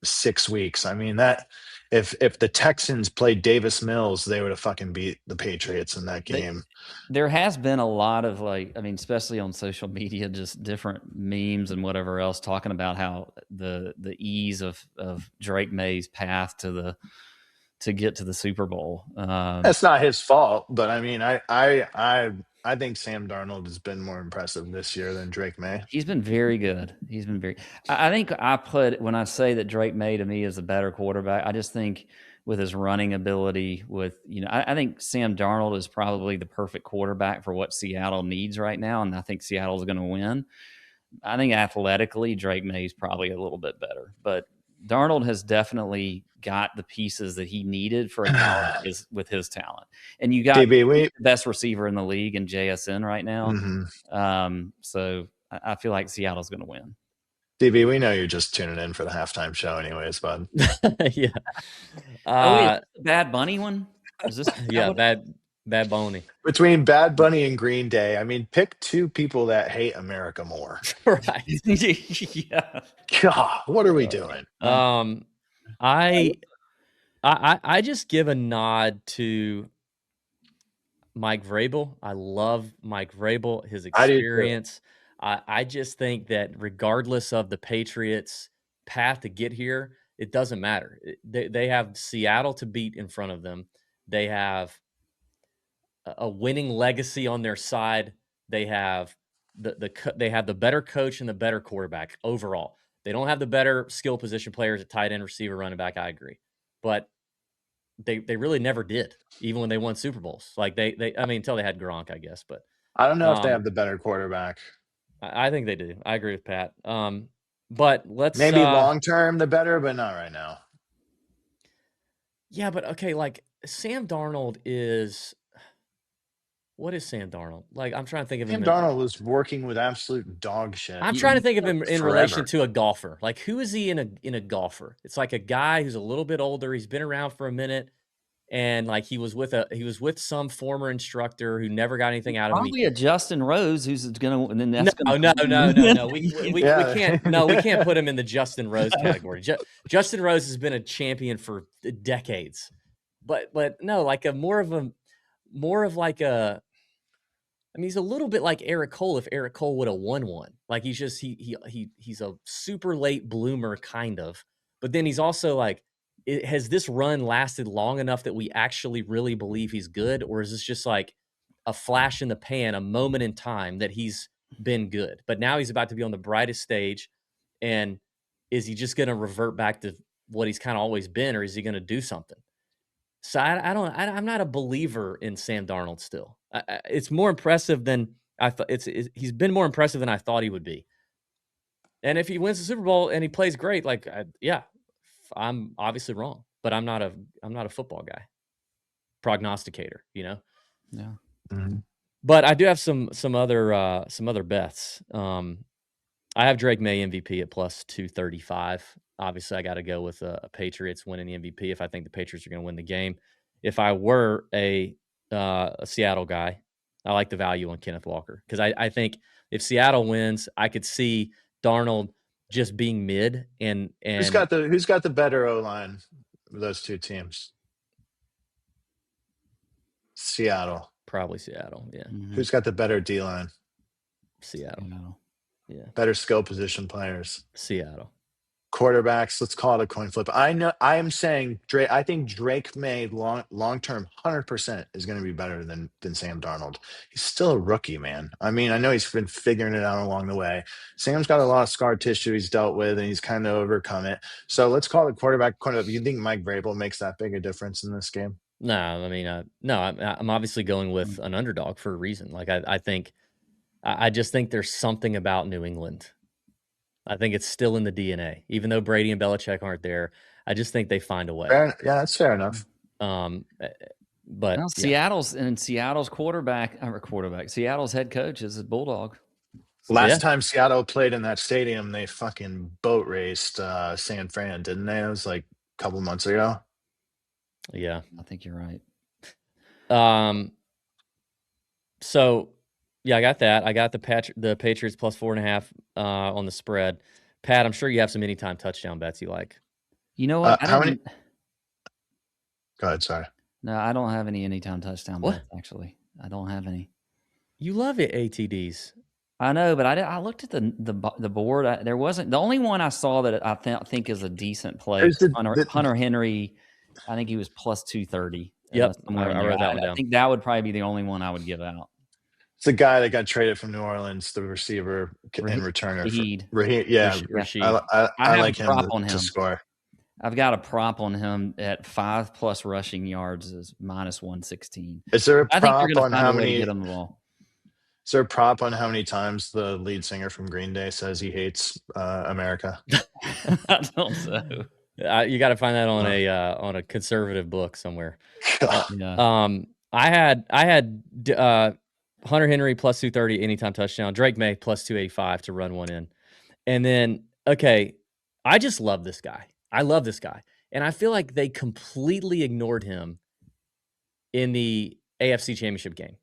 S4: 6 weeks. I mean, that if the Texans played Davis Mills, they would have fucking beat the Patriots in that game.
S3: There has been a lot of especially on social media, just different memes and whatever else talking about how the ease of Drake May's path to get to the Super Bowl.
S4: That's not his fault, but I mean, I think Sam Darnold has been more impressive this year than Drake May.
S3: He's been very good. I think when I say that Drake May to me is a better quarterback, I just think with his running ability, I think Sam Darnold is probably the perfect quarterback for what Seattle needs right now, and I think Seattle's going to win. I think athletically, Drake May is probably a little bit better, but Darnold has definitely got the pieces that he needed for a guy with his talent. And you got
S4: DB,
S3: the best receiver in the league in JSN right now. So I feel like Seattle's going to win.
S4: DB, we know you're just tuning in for the halftime show anyways, bud.
S2: Yeah.
S3: Oh, wait, is this the Bad Bunny one? Is this
S2: Bad Bunny.
S4: Between Bad Bunny and Green Day, I mean, pick two people that hate America more.
S2: Right.
S3: Yeah.
S4: God, what are we doing?
S2: I just give a nod to Mike Vrabel. I love Mike Vrabel, his experience. I just think that regardless of the Patriots' path to get here, it doesn't matter. They have Seattle to beat in front of them. They have a winning legacy on their side. They have they have the better coach and the better quarterback overall. They don't have the better skill position players at tight end, receiver, running back. I agree, but they really never did, even when they won Super Bowls. Like I mean, until they had Gronk, I guess. But
S4: I don't know if they have the better quarterback.
S2: I think they do. I agree with Pat. But let's
S4: maybe long term the better, but not right now.
S2: Yeah, but okay, like Sam Darnold is. What is Sam Darnold? Like, I'm trying to think of him.
S4: Sam Darnold was working with absolute dog shit.
S2: I'm trying to think of him in relation to a golfer. Like, who is he in a golfer? It's like a guy who's a little bit older. He's been around for a minute, and like he was with some former instructor who never got anything out of him.
S3: Probably a Justin Rose who's gonna. And then
S2: that's no. We can't. No, we can't put him in the Justin Rose category. Justin Rose has been a champion for decades, but no, like more of like a. I mean, he's a little bit like Eric Cole if Eric Cole would have won one. Like he's just he's a super late bloomer kind of. But then he's also like, has this run lasted long enough that we actually really believe he's good, or is this just like a flash in the pan, a moment in time that he's been good? But now he's about to be on the brightest stage, and is he just going to revert back to what he's kind of always been, or is he going to do something? So I'm not a believer in Sam Darnold still. It's more impressive than I thought. He's been more impressive than I thought he would be. And if he wins the Super Bowl and he plays great, like I'm obviously wrong, but I'm not a football guy, prognosticator, you know.
S3: Yeah.
S4: Mm-hmm.
S2: But I do have some other bets. I have Drake May MVP at plus 235. Obviously, I got to go with a Patriots winning the MVP if I think the Patriots are going to win the game. If I were a Seattle guy, I like the value on Kenneth Walker because I think if Seattle wins, I could see Darnold just being mid and
S4: who's got the better O-line of those two teams? Seattle.
S2: Probably Seattle, yeah.
S3: Mm-hmm.
S4: Who's got the better D-line?
S2: Seattle. Yeah.
S4: Better skill position players.
S2: Seattle.
S4: Quarterbacks, let's call it a coin flip. I am saying Drake. I think Drake May long term 100% is going to be better than Sam Darnold. He's still a rookie, man. I mean, I know he's been figuring it out along the way. Sam's got a lot of scar tissue he's dealt with, and he's kind of overcome it. So let's call it quarterback. You think Mike Vrabel makes that big a difference in this game?
S2: No, I mean, no. I'm obviously going with an underdog for a reason. Like I just think there's something about New England. I think it's still in the DNA, even though Brady and Belichick aren't there. I just think they find a way.
S4: Yeah, that's fair enough.
S2: But
S3: Seattle's quarterback, Seattle's head coach is a Bulldog.
S4: Last time Seattle played in that stadium, they fucking boat raced San Fran, didn't they? It was like a couple months ago.
S2: Yeah,
S3: I think you're right.
S2: So. Yeah, I got that. I got the Patriots plus 4.5 on the spread. Pat, I'm sure you have some anytime touchdown bets you like.
S3: You know what?
S4: How many? Go ahead, sorry.
S3: No, I don't have any anytime touchdown bets, actually. I don't have any.
S2: You love it, ATDs.
S3: I know, but I looked at the board. There wasn't the only one I saw that I think is a decent play. Hunter Henry, I think he was plus 230.
S2: Yep, I wrote that one down.
S3: I think that would probably be the only one I would give out.
S4: It's the guy that got traded from New Orleans, the receiver and returner.
S3: Raheed.
S4: Yeah,
S2: Rashid.
S4: I like him to score.
S3: I've got a prop on him at 5+ rushing yards is minus 116.
S4: Is there a prop
S3: on
S4: how many?
S3: get him the ball.
S4: Is there a prop on how many times the lead singer from Green Day says he hates America?
S3: I don't know.
S2: You got to find that on a conservative book somewhere.
S3: Yeah.
S2: I had Hunter Henry plus 230 anytime touchdown. Drake May plus 285 to run one in. And then, okay, I just love this guy. I love this guy. And I feel like they completely ignored him in the AFC Championship game.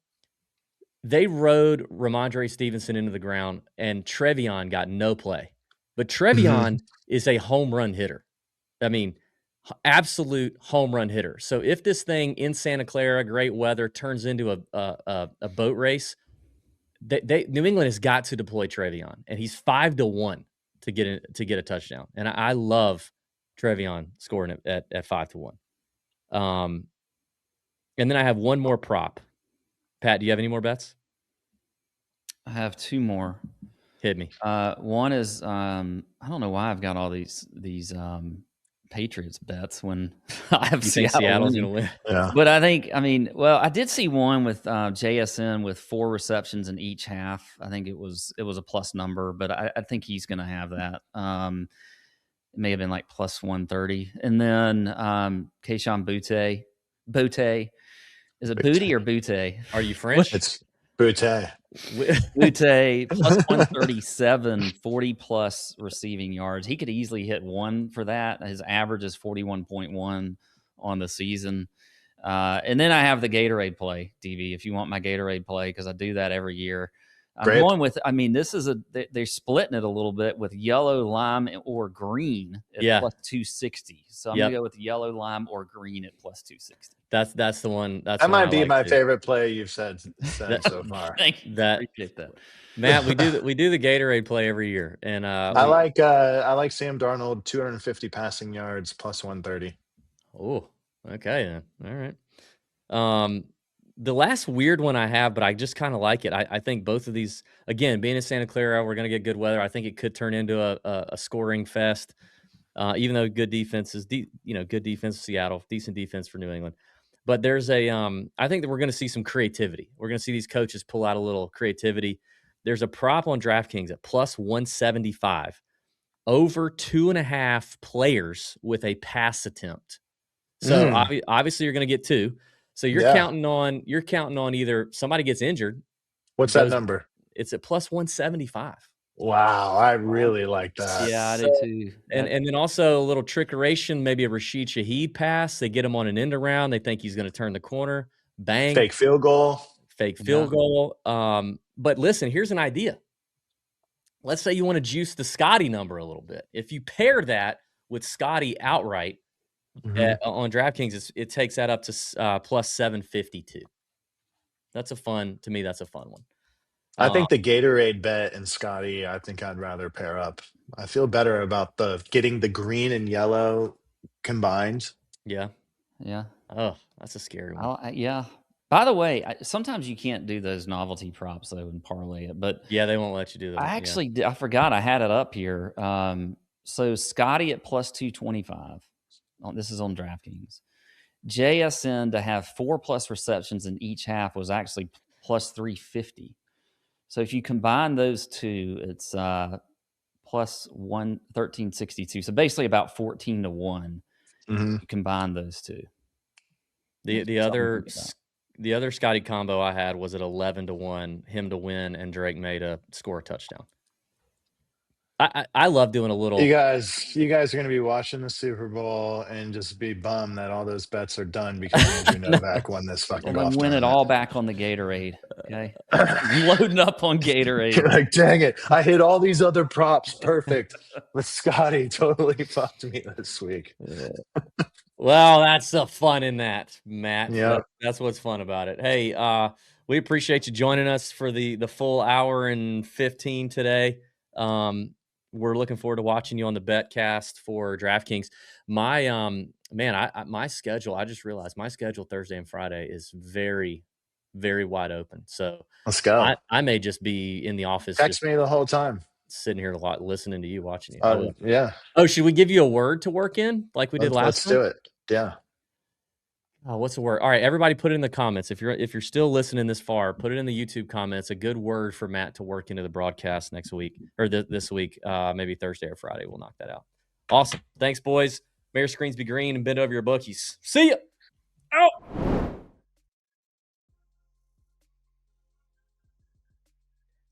S2: They rode Ramondre Stevenson into the ground, and Trevion got no play. But Trevion is a home run hitter. I mean, absolute home run hitter. So if this thing in Santa Clara, great weather, turns into a boat race, New England has got to deploy Trevion, and he's 5-1 to get a touchdown. And I love Trevion scoring at 5-1. And then I have one more prop. Pat, do you have any more bets?
S3: I have two more.
S2: Hit me.
S3: One is I don't know why I've got all these Patriots bets when I have
S2: Seattle's going to win.
S4: Yeah.
S3: But I did see one with JSN with 4 receptions in each half. I think it was a plus number, but I think he's going to have that. It may have been like plus 130. And then Keyshawn Butte. Is it Booty or Butte?
S2: Are you French?
S4: It's Butte.
S3: Butte plus 137, 40 plus receiving yards. He could easily hit 1 for that. His average is 41.1 on the season. And then I have the Gatorade play, DV, if you want my Gatorade play, because I do that every year. I'm going with, this is they're splitting it a little bit with yellow, lime, or green at plus 260. So I'm going to go with yellow, lime, or green at plus 260.
S2: That's the one.
S4: That might be my favorite play you've said so far.
S3: Thank you. Appreciate that.
S2: Matt, we do the Gatorade play every year. And
S4: I like Sam Darnold, 250 passing yards, plus 130.
S2: Oh, okay then. All right. The last weird one I have, but I just kind of like it. I think both of these, again, being in Santa Clara, we're going to get good weather. I think it could turn into a scoring fest, even though good defense is, good defense for Seattle, decent defense for New England. But there's I think that we're going to see some creativity. We're going to see these coaches pull out a little creativity. There's a prop on DraftKings at plus 175, over 2.5 players with a pass attempt. So obviously you're going to get 2. So you're counting on either somebody gets injured.
S4: What's that number?
S2: It's at plus 175.
S4: Wow, I really like that.
S3: Yeah, I do too.
S2: And then also a little trickeration, maybe a Rashid Shaheed pass. They get him on an end around. They think he's going to turn the corner. Bang.
S4: Fake field goal.
S2: But listen, here's an idea. Let's say you want to juice the Scotty number a little bit. If you pair that with Scotty outright, on DraftKings, it takes that up to plus 752. That's a fun one.
S4: I think the Gatorade bet and Scotty, I think I'd rather pair up. I feel better about getting the green and yellow combined.
S2: Yeah. Oh, that's a scary one.
S3: Yeah. By the way, sometimes you can't do those novelty props though and parlay it, but
S2: yeah, they won't let you do that.
S3: I forgot I had it up here. So Scotty at plus 225. This is on DraftKings. JSN to have 4 plus receptions in each half was actually plus 350. So if you combine those two, it's plus 1362. So basically about 14-1. You combine those two.
S2: The other Scotty combo I had was at 11-1, him to win and Drake May to score a touchdown. I love doing a little.
S4: You guys are going to be watching the Super Bowl and just be bummed that all those bets are done because Andrew Novak won this fucking golf
S3: win
S4: tournament.
S3: It all back on the Gatorade. Okay, loading up on Gatorade.
S4: You're like, dang it! I hit all these other props perfect, but Scotty totally fucked me this week.
S2: Well, that's the fun in that, Matt.
S4: Yeah,
S2: that's what's fun about it. Hey, we appreciate you joining us for the full hour and 15 today. We're looking forward to watching you on the BetCast for DraftKings. My my schedule, I just realized my schedule Thursday and Friday is very, very wide open. So
S4: let's go.
S2: I may just be in the office.
S4: Text me the whole time.
S2: Sitting here a lot, listening to you, watching you.
S4: Yeah.
S2: Oh, should we give you a word to work in like we did last time?
S4: Let's do it. Yeah.
S2: What's the word? All right, everybody put it in the comments. If you're still listening this far, put it in the YouTube comments. A good word for Matt to work into the broadcast next week or this week, maybe Thursday or Friday. We'll knock that out. Awesome. Thanks, boys. May your screens be green and bend over your bookies. See ya. Out.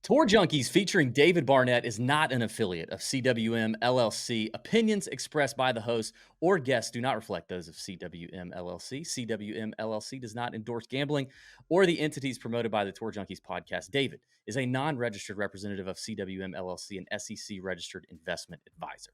S2: Tour Junkies featuring David Barnett is not an affiliate of CWM LLC. Opinions expressed by the host or guests do not reflect those of CWM LLC. CWM LLC does not endorse gambling or the entities promoted by the Tour Junkies podcast. David is a non-registered representative of CWM LLC, an SEC registered investment advisor.